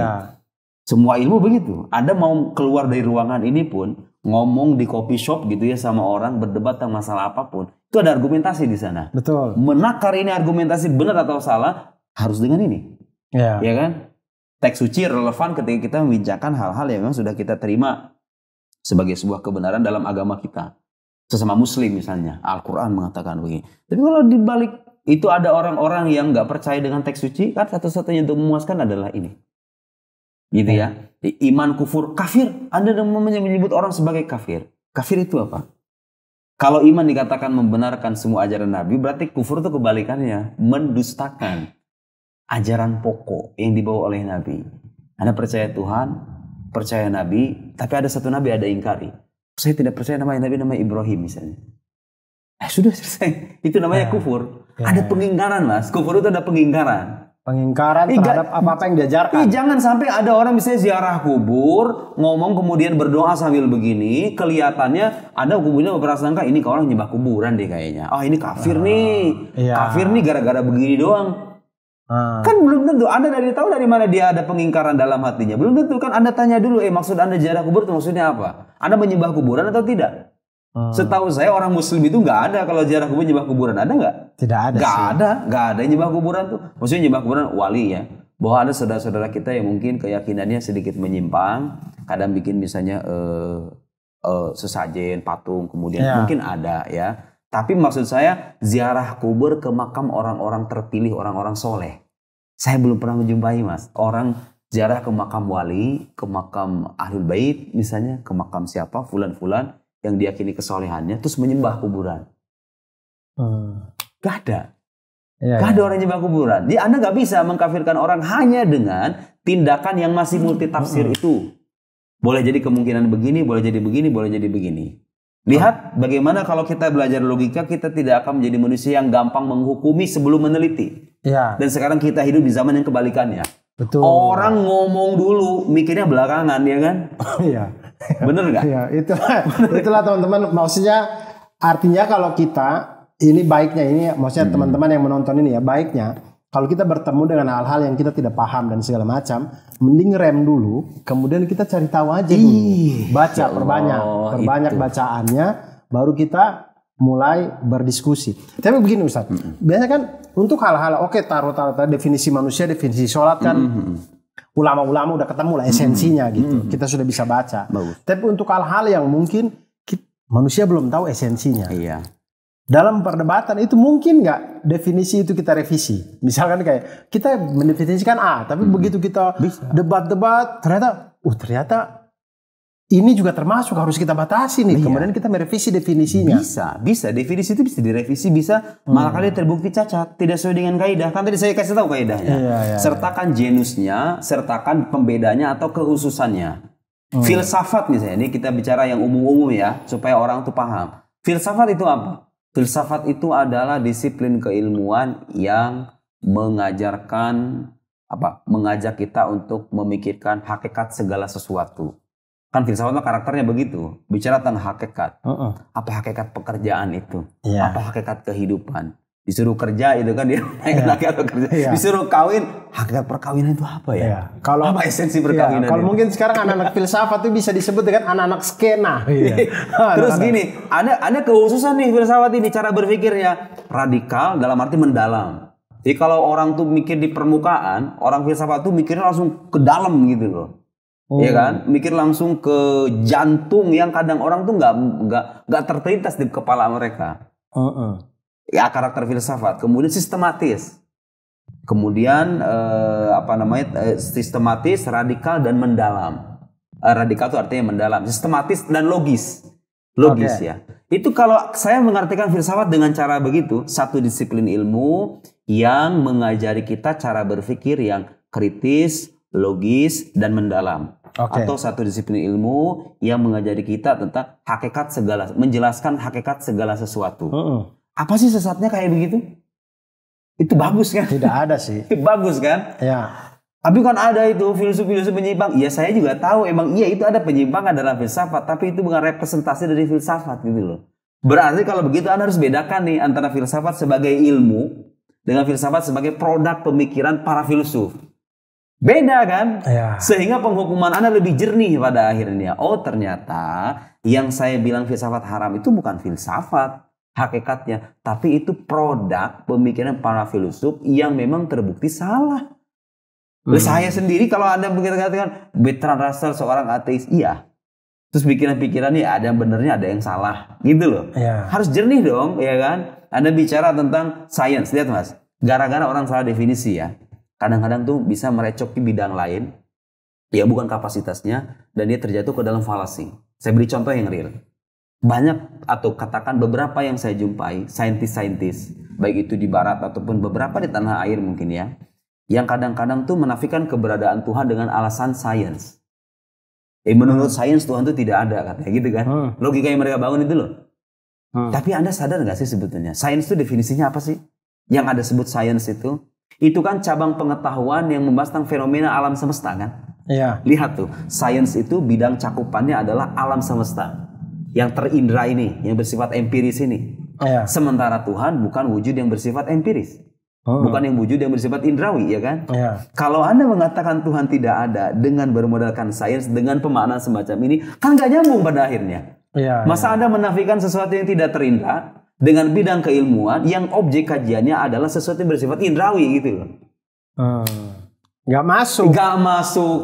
Semua ilmu begitu. Anda mau keluar dari ruangan ini pun ngomong di coffee shop gitu ya sama orang berdebat tentang masalah apapun, itu ada argumentasi di sana. Betul. Menakar ini argumentasi benar atau salah harus dengan ini. Ya kan? Teks suci relevan ketika kita membincangkan hal-hal yang memang sudah kita terima sebagai sebuah kebenaran dalam agama kita. Sesama muslim misalnya, Al-Quran mengatakan begini. Tapi kalau dibalik itu ada orang-orang yang nggak percaya dengan teks suci, kan satu-satunya untuk memuaskan adalah ini. Gitu ya. Iman, kufur, kafir. Anda menyebut orang sebagai kafir. Kafir itu apa? Kalau iman dikatakan membenarkan semua ajaran Nabi, berarti kufur itu kebalikannya. Mendustakan ajaran pokok yang dibawa oleh Nabi. Anda percaya Tuhan, percaya Nabi, tapi ada satu Nabi ada ingkari. Saya tidak percaya namanya Ibrahim misalnya. Sudah selesai. Itu namanya kufur. Ada pengingkaran mas. Kufur itu ada pengingkaran. Pengingkaran terhadap apa-apa yang diajarkan. Jangan sampai ada orang misalnya ziarah kubur, ngomong kemudian berdoa sambil begini, kelihatannya ada kuburnya berprasangka ini orang nyembah kuburan deh kayaknya. Ini kafir nih. Kafir nih gara-gara begini doang. Kan belum tentu. Anda tahu dari mana dia ada pengingkaran dalam hatinya. Belum tentu kan Anda tanya dulu, maksud Anda ziarah kubur itu maksudnya apa? Anda menyembah kuburan atau tidak? Setahu saya orang muslim itu nggak ada kalau ziarah kubur nyembah kuburan, ada nggak? Tidak ada. Nggak ada nyembah kuburan tuh. Maksudnya nyembah kuburan wali ya. Bahwa ada saudara-saudara kita yang mungkin keyakinannya sedikit menyimpang, kadang bikin misalnya sesajen, patung, kemudian mungkin ada ya. Tapi maksud saya ziarah kubur ke makam orang-orang terpilih, orang-orang soleh. Saya belum pernah menjumpai mas orang ziarah ke makam wali, ke makam ahlul bait misalnya, ke makam siapa, fulan-fulan yang diyakini kesolehannya, terus menyembah kuburan. Gak ada. Ya, Gak ada orang yang nyembah kuburan. Jadi Anda gak bisa mengkafirkan orang hanya dengan tindakan yang masih multitafsir itu. Boleh jadi kemungkinan begini, boleh jadi begini, boleh jadi begini. Lihat bagaimana kalau kita belajar logika, kita tidak akan menjadi manusia yang gampang menghukumi sebelum meneliti. Ya. Dan sekarang kita hidup di zaman yang kebalikannya. Betul. Orang ngomong dulu, mikirnya belakangan, ya kan? Iya. Bener nggak? Iya, itulah teman-teman. Maksudnya artinya kalau kita ini baiknya ini, maksudnya teman-teman yang menonton ini ya, baiknya kalau kita bertemu dengan hal-hal yang kita tidak paham dan segala macam, mending rem dulu, kemudian kita cari tahu aja dulu. Baca, perbanyak bacaannya, baru kita mulai berdiskusi. Tapi begini Ustaz, biasanya kan untuk hal-hal, oke, taruh definisi manusia, definisi sholat kan, ulama-ulama udah ketemu lah esensinya gitu. Kita sudah bisa baca. Bagus. Tapi untuk hal-hal yang mungkin manusia belum tahu esensinya. Iya. Dalam perdebatan itu mungkin nggak definisi itu kita revisi. Misalkan kayak kita mendefinisikan A, tapi begitu kita debat-debat ternyata ini juga termasuk harus kita batasi nih. Kemudian kita merevisi definisinya. Bisa. Definisi itu bisa direvisi, bisa malah kali terbukti cacat, tidak sesuai dengan kaidah. Kan tadi saya kasih tahu kaidahnya. Sertakan genusnya, sertakan pembedanya atau kehususannya. Filsafat misalnya, ini kita bicara yang umum-umum ya, supaya orang tuh paham. Filsafat itu apa? Filsafat itu adalah disiplin keilmuan yang mengajarkan mengajak kita untuk memikirkan hakikat segala sesuatu. Kan filsafat karakternya begitu, bicara tentang hakikat. Apa hakikat pekerjaan itu? Apa hakikat kehidupan? Disuruh kerja itu kan dia hakikat kerja. Disuruh kawin, hakikat perkawinan itu apa ya? Kalau apa esensi perkawinan? Kalau mungkin sekarang anak-anak filsafat itu bisa disebut dengan anak-anak skena. Terus gini, ada kehususan nih filsafat ini, cara berpikirnya radikal dalam arti mendalam. Jadi kalau orang tuh mikir di permukaan, orang filsafat tuh mikirnya langsung ke dalam gitu loh. Iya kan? Mikir langsung ke jantung yang kadang orang tuh nggak terlintas di kepala mereka. Ya, karakter filsafat. Kemudian sistematis. Kemudian sistematis, radikal dan mendalam. Radikal itu artinya mendalam. Sistematis dan logis. Ya. Itu kalau saya mengartikan filsafat dengan cara begitu, satu disiplin ilmu yang mengajari kita cara berpikir yang kritis, logis dan mendalam. Atau satu disiplin ilmu yang mengajari kita tentang menjelaskan hakikat segala sesuatu. Apa sih sesatnya kayak begitu? Itu bagus kan? Tidak ada sih. Bagus kan? Ya. Tapi kan ada itu filsuf-filsuf penyimpang. Ya saya juga tahu emang itu ada penyimpangan dalam filsafat. Tapi itu bukan representasi dari filsafat gitu loh. Berarti kalau begitu Anda harus bedakan nih antara filsafat sebagai ilmu dengan filsafat sebagai produk pemikiran para filsuf. Beda kan? Ya. Sehingga penghukuman Anda lebih jernih pada akhirnya. Oh ternyata yang saya bilang filsafat haram itu bukan filsafat hakikatnya, tapi itu produk pemikiran para filsuf yang memang terbukti salah. Saya sendiri kalau Anda mengatakan Bertrand Russell seorang ateis, iya. Terus pikiran-pikirannya ada yang benernya, ada yang salah, gitu loh. Ya. Harus jernih dong, ya kan? Anda bicara tentang sains, lihat Mas. Gara-gara orang salah definisi ya. Kadang-kadang tuh bisa merecoki bidang lain, ya bukan kapasitasnya, dan dia terjatuh ke dalam falasi. Saya beri contoh yang real. Banyak atau katakan beberapa yang saya jumpai, saintis-saintis, baik itu di barat ataupun beberapa di tanah air mungkin ya, yang kadang-kadang tuh menafikan keberadaan Tuhan dengan alasan sains. Menurut sains Tuhan itu tidak ada katanya gitu kan. Logika yang mereka bangun itu loh. Tapi Anda sadar nggak sih sebetulnya sains itu definisinya apa sih? Yang ada sebut sains itu kan cabang pengetahuan yang membahas tentang fenomena alam semesta kan? Iya. Lihat tuh, sains itu bidang cakupannya adalah alam semesta. Yang terindra ini, yang bersifat empiris ini. Iya. Sementara Tuhan bukan wujud yang bersifat empiris. Bukan yang wujud yang bersifat indrawi, ya kan? Iya. Kalau Anda mengatakan Tuhan tidak ada dengan bermodalkan sains, dengan pemaknaan semacam ini, kan gak nyambung pada akhirnya. Iya, masa Anda menafikan sesuatu yang tidak terindra dengan bidang keilmuan yang objek kajiannya adalah sesuatu yang bersifat indrawi gitu loh. Gak masuk. Gak masuk.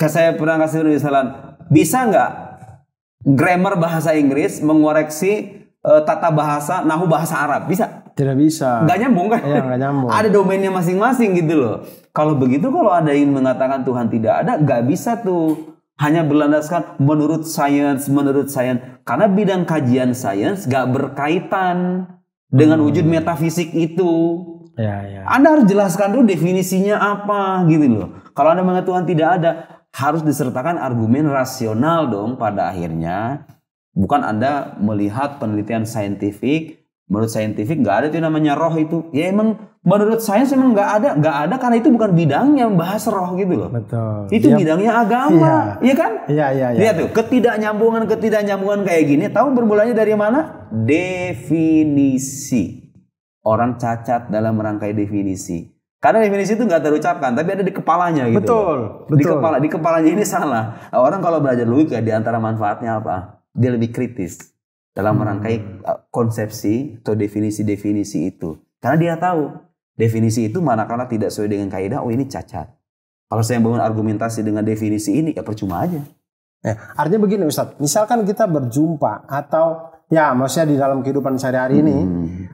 Saya pernah kasih misalan, bisa nggak grammar bahasa Inggris mengoreksi tata bahasa, nahu bahasa Arab? Bisa? Tidak bisa. Nggak nyambung kan? Iya, nggak nyambung. Ada domainnya masing-masing gitu loh. Kalau begitu, kalau Anda ingin mengatakan Tuhan tidak ada, nggak bisa tuh. Hanya berlandaskan menurut sains. Karena bidang kajian sains nggak berkaitan dengan wujud metafisik itu. Ya. Anda harus jelaskan dulu definisinya apa gitu loh. Kalau Anda menganggap Tuhan tidak ada, harus disertakan argumen rasional dong pada akhirnya. Bukan Anda melihat penelitian saintifik, menurut saintifik nggak ada itu namanya roh itu. Ya emang menurut sains emang nggak ada karena itu bukan bidangnya bahas roh gitu loh. Betul. Itu bidangnya agama, iya kan? Iya. Lihat tuh, ketidaknyambungan kayak gini, tahu bermulanya dari mana? Definisi. Orang cacat dalam merangkai definisi. Karena definisi itu nggak terucapkan, tapi ada di kepalanya gitu. Betul. Di kepalanya ini salah. Orang kalau belajar logika, di antara manfaatnya apa? Dia lebih kritis dalam merangkai konsepsi atau definisi-definisi itu. Karena dia tahu definisi itu manakala tidak sesuai dengan kaidah, oh ini cacat. Kalau saya bangun argumentasi dengan definisi ini, ya percuma aja. Artinya begini Ustadz, misalkan kita berjumpa atau ya maksudnya di dalam kehidupan sehari-hari ini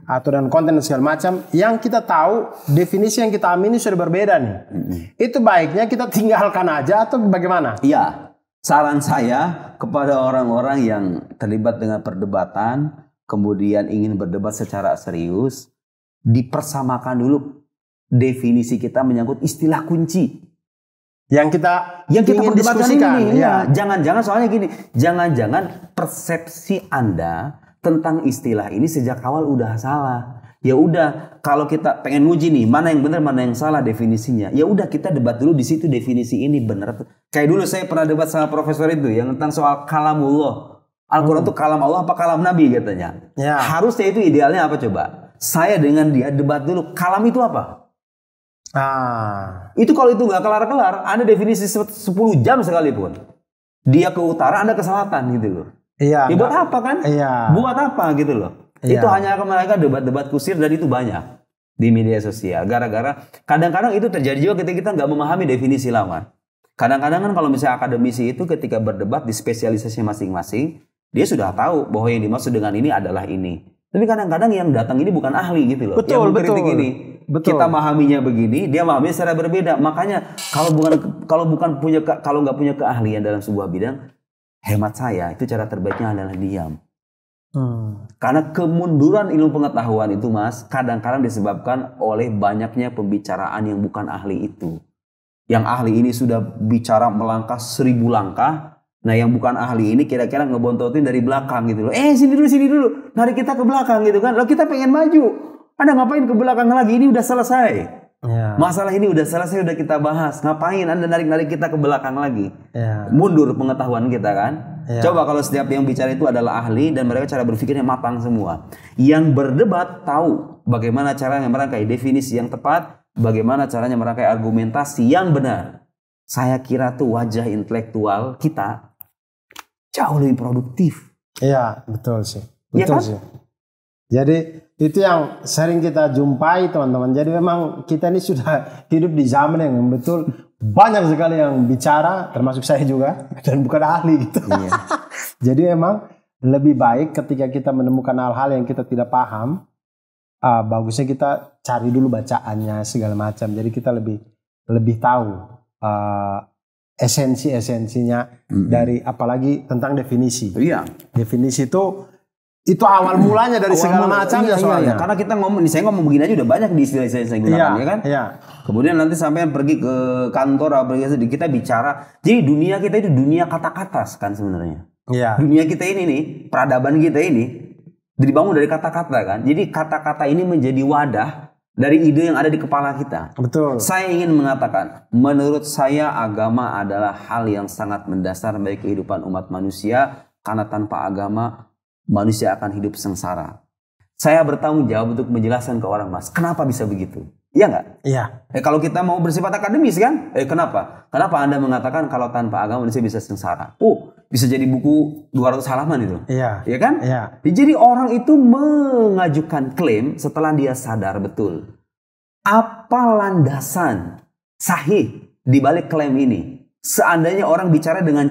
atau dan konten segala macam, yang kita tahu definisi yang kita amini sudah berbeda nih. Itu baiknya kita tinggalkan aja atau bagaimana? Iya. Saran saya kepada orang-orang yang terlibat dengan perdebatan, kemudian ingin berdebat secara serius, dipersamakan dulu definisi kita menyangkut istilah kunci yang kita ingin diskusikan. Ini. Ya. Jangan-jangan soalnya gini, jangan-jangan persepsi Anda tentang istilah ini sejak awal udah salah. Ya udah, kalau kita pengen nguji nih, mana yang benar, mana yang salah definisinya. Ya udah kita debat dulu di situ definisi ini benar. Kayak dulu saya pernah debat sama profesor itu yang tentang soal kalamullah. Al-Quran itu kalam Allah apa kalam Nabi katanya. Ya. Harusnya itu idealnya apa coba? Saya dengan dia debat dulu, kalam itu apa? Itu kalau itu nggak kelar-kelar, Anda definisi 10 jam sekalipun. Dia ke utara, Anda ke selatan gitu loh. Iya. Ya, buat apa kan? Iya. Buat apa gitu loh. Iya. Itu hanya akan mereka debat-debat kusir dan itu banyak di media sosial. Gara-gara kadang-kadang itu terjadi juga ketika kita nggak memahami definisi lawan. Kadang-kadang kan kalau misalnya akademisi itu ketika berdebat di spesialisasi masing-masing, dia sudah tahu bahwa yang dimaksud dengan ini adalah ini. Tapi kadang-kadang yang datang ini bukan ahli gitu loh. Betul, yang mengkritik ini. Betul. Kita memahaminya begini, dia memahaminya secara berbeda. Makanya kalau nggak punya keahlian dalam sebuah bidang, hemat saya itu cara terbaiknya adalah diam. Karena kemunduran ilmu pengetahuan itu Mas kadang-kadang disebabkan oleh banyaknya pembicaraan yang bukan ahli itu. Yang ahli ini sudah bicara melangkah 1000 langkah. Nah yang bukan ahli ini kira-kira ngebontotin dari belakang gitu loh. Sini dulu. Narik kita ke belakang gitu kan. Loh kita pengen maju. Anda ngapain ke belakang lagi? Ini udah selesai. Ya. Masalah ini udah selesai, udah kita bahas. Ngapain Anda narik-narik kita ke belakang lagi? Ya. Mundur pengetahuan kita kan. Ya. Coba kalau setiap yang bicara itu adalah ahli dan mereka cara berpikirnya matang semua. Yang berdebat tahu bagaimana caranya merangkai definisi yang tepat, bagaimana caranya merangkai argumentasi yang benar. Saya kira tuh wajah intelektual kita jauh lebih produktif. Iya, betul sih. Ya kan? Sih. Jadi itu yang sering kita jumpai teman-teman. Jadi memang kita ini sudah hidup di zaman yang betul banyak sekali yang bicara, termasuk saya juga, dan bukan ahli gitu. Iya. Jadi memang lebih baik ketika kita menemukan hal-hal yang kita tidak paham, bagusnya kita cari dulu bacaannya segala macam. Jadi kita lebih tahu esensinya dari apalagi tentang definisi. Iya. Definisi itu awal mulanya dari segala macam ya soalnya. Iya. Karena kita saya ngomong begini aja udah banyak di istilah-istilah yang saya gunakan ya kan. Iya. Kemudian nanti sampai pergi ke kantor kita bicara. Jadi dunia kita itu dunia kata-kata kan sebenarnya. Iya. Dunia kita ini nih, peradaban kita ini dibangun dari kata-kata kan. Jadi kata-kata ini menjadi wadah dari ide yang ada di kepala kita. Betul. Saya ingin mengatakan, menurut saya agama adalah hal yang sangat mendasar bagi kehidupan umat manusia. Karena tanpa agama manusia akan hidup sengsara. Saya bertanggung jawab untuk menjelaskan ke orang Mas, kenapa bisa begitu? Iya nggak? Iya. Kalau kita mau bersifat akademis kan? Kenapa? Kenapa Anda mengatakan kalau tanpa agama manusia bisa sengsara? Bisa jadi buku 200 halaman itu. Iya. Iya kan? Iya. Jadi orang itu mengajukan klaim setelah dia sadar betul. Apa landasan sahih di balik klaim ini? Seandainya orang bicara dengan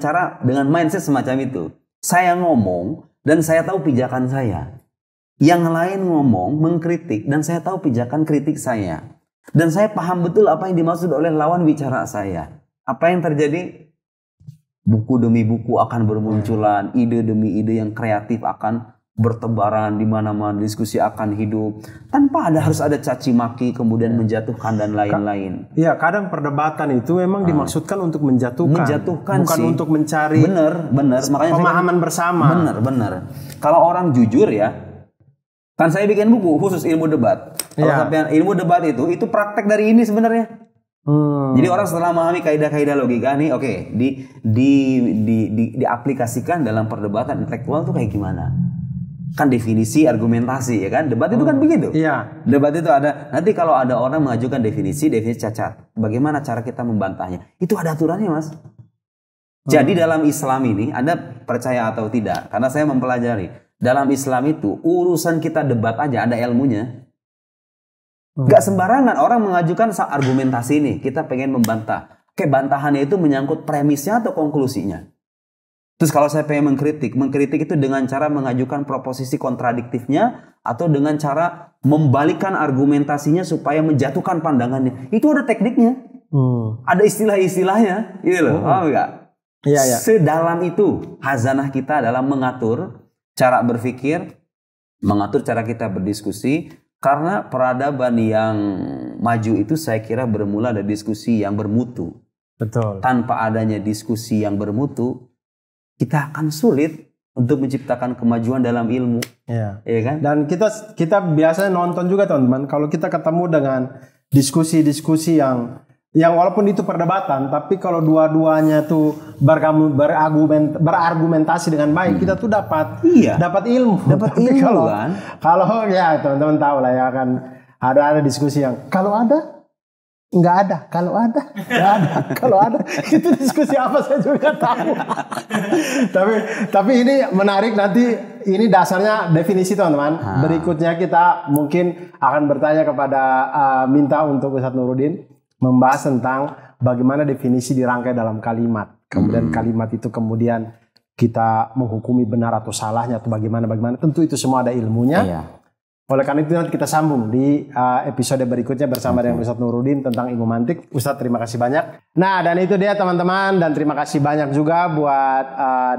mindset semacam itu. Saya ngomong dan saya tahu pijakan saya. Yang lain ngomong, mengkritik, dan saya tahu pijakan kritik saya. Dan saya paham betul apa yang dimaksud oleh lawan bicara saya. Apa yang terjadi? Buku demi buku akan bermunculan, ide demi ide yang kreatif akan bertebaran di mana-mana, diskusi akan hidup tanpa harus ada caci maki kemudian menjatuhkan dan lain-lain. Iya, kadang perdebatan itu memang dimaksudkan untuk menjatuhkan bukan sih. untuk mencari bener makanya pemahaman bersama. Bener kalau orang jujur ya, kan saya bikin buku khusus ilmu debat. Kalau sampai ilmu debat itu praktek dari ini sebenarnya. Jadi orang setelah memahami kaidah-kaidah logika nih, oke, diaplikasikan dalam perdebatan intelektual tuh kayak gimana? Kan definisi, argumentasi, ya kan? Debat itu kan begitu. Iya. Debat itu ada. Nanti kalau ada orang mengajukan definisi cacat, bagaimana cara kita membantahnya? Itu ada aturannya, Mas. Jadi dalam Islam ini, Anda percaya atau tidak? Karena saya mempelajari. Dalam Islam itu urusan kita debat aja ada ilmunya. Gak sembarangan orang mengajukan argumentasi ini. Kita pengen membantah. Oke, bantahannya itu menyangkut premisnya atau konklusinya. Terus kalau saya pengen mengkritik itu dengan cara mengajukan proposisi kontradiktifnya atau dengan cara membalikkan argumentasinya supaya menjatuhkan pandangannya. Itu ada tekniknya. Ada istilah-istilahnya, gitu loh. Paham enggak? Iya. Sedalam itu hazanah kita dalam mengatur cara berpikir, mengatur cara kita berdiskusi, karena peradaban yang maju itu saya kira bermula dari diskusi yang bermutu. Betul. Tanpa adanya diskusi yang bermutu, kita akan sulit untuk menciptakan kemajuan dalam ilmu. Iya. Ya kan? Dan kita biasanya nonton juga teman-teman, kalau kita ketemu dengan diskusi-diskusi yang walaupun itu perdebatan, tapi kalau dua-duanya tuh berargumentasi dengan baik, kita tuh dapat ilmu. Dapat ilmu kan? Kalau ya teman-teman tahu lah ya kan, ada diskusi yang kalau ada nggak ada, kalau ada nggak ada, kalau ada itu diskusi apa saya juga tahu. tapi ini menarik, nanti ini dasarnya definisi teman-teman. Berikutnya kita mungkin akan bertanya kepada minta untuk Ustadz Nuruddin membahas tentang bagaimana definisi dirangkai dalam kalimat. Kemudian kalimat itu kemudian kita menghukumi benar atau salahnya atau bagaimana. Tentu itu semua ada ilmunya. Iya. Oleh karena itu nanti kita sambung di episode berikutnya bersama dengan Ustadz Nuruddin tentang ilmu mantik. Ustadz, terima kasih banyak. Nah, dan itu dia teman-teman, dan terima kasih banyak juga buat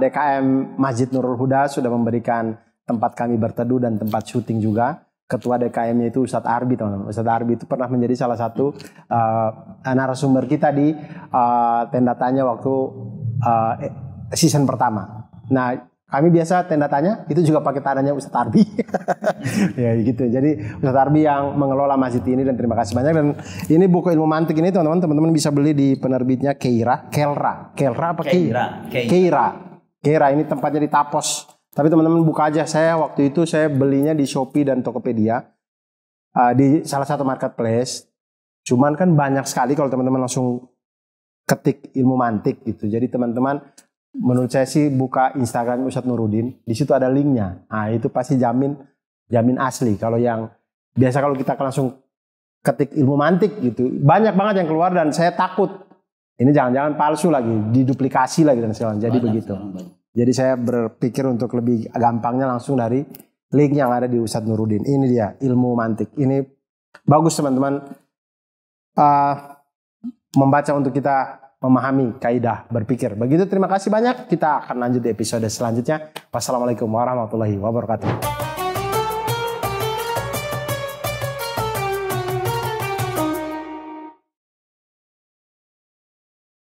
DKM Masjid Nurul Huda sudah memberikan tempat kami berteduh dan tempat syuting juga. Ketua DKM-nya itu Ustadz Arbi, teman-teman. Ustadz Arbi itu pernah menjadi salah satu narasumber kita di tenda tanya waktu season pertama. Nah, kami biasa tenda tanya itu juga pakai tandanya Ustadz Arbi. Ya gitu. Jadi Ustadz Arbi yang mengelola masjid ini, dan terima kasih banyak. Dan ini buku ilmu mantik ini teman-teman bisa beli di penerbitnya Kelra ini tempatnya di Tapos. Tapi teman-teman buka aja. Waktu itu saya belinya di Shopee dan Tokopedia, di salah satu marketplace. Cuman kan banyak sekali kalau teman-teman langsung ketik ilmu mantik gitu. Jadi teman-teman, menurut saya sih buka Instagram Ustadz Nuruddin, di situ ada linknya. Nah itu pasti jamin asli. Kalau yang biasa kalau kita langsung ketik ilmu mantik gitu, banyak banget yang keluar, dan saya takut ini jangan-jangan palsu lagi, diduplikasi lagi dan segala. Jadi begitu. Jadi saya berpikir untuk lebih gampangnya langsung dari link yang ada di Ustadz Nuruddin. Ini dia ilmu mantik. Ini bagus teman-teman, membaca untuk kita memahami kaidah berpikir. Begitu, terima kasih banyak. Kita akan lanjut di episode selanjutnya. Wassalamualaikum warahmatullahi wabarakatuh.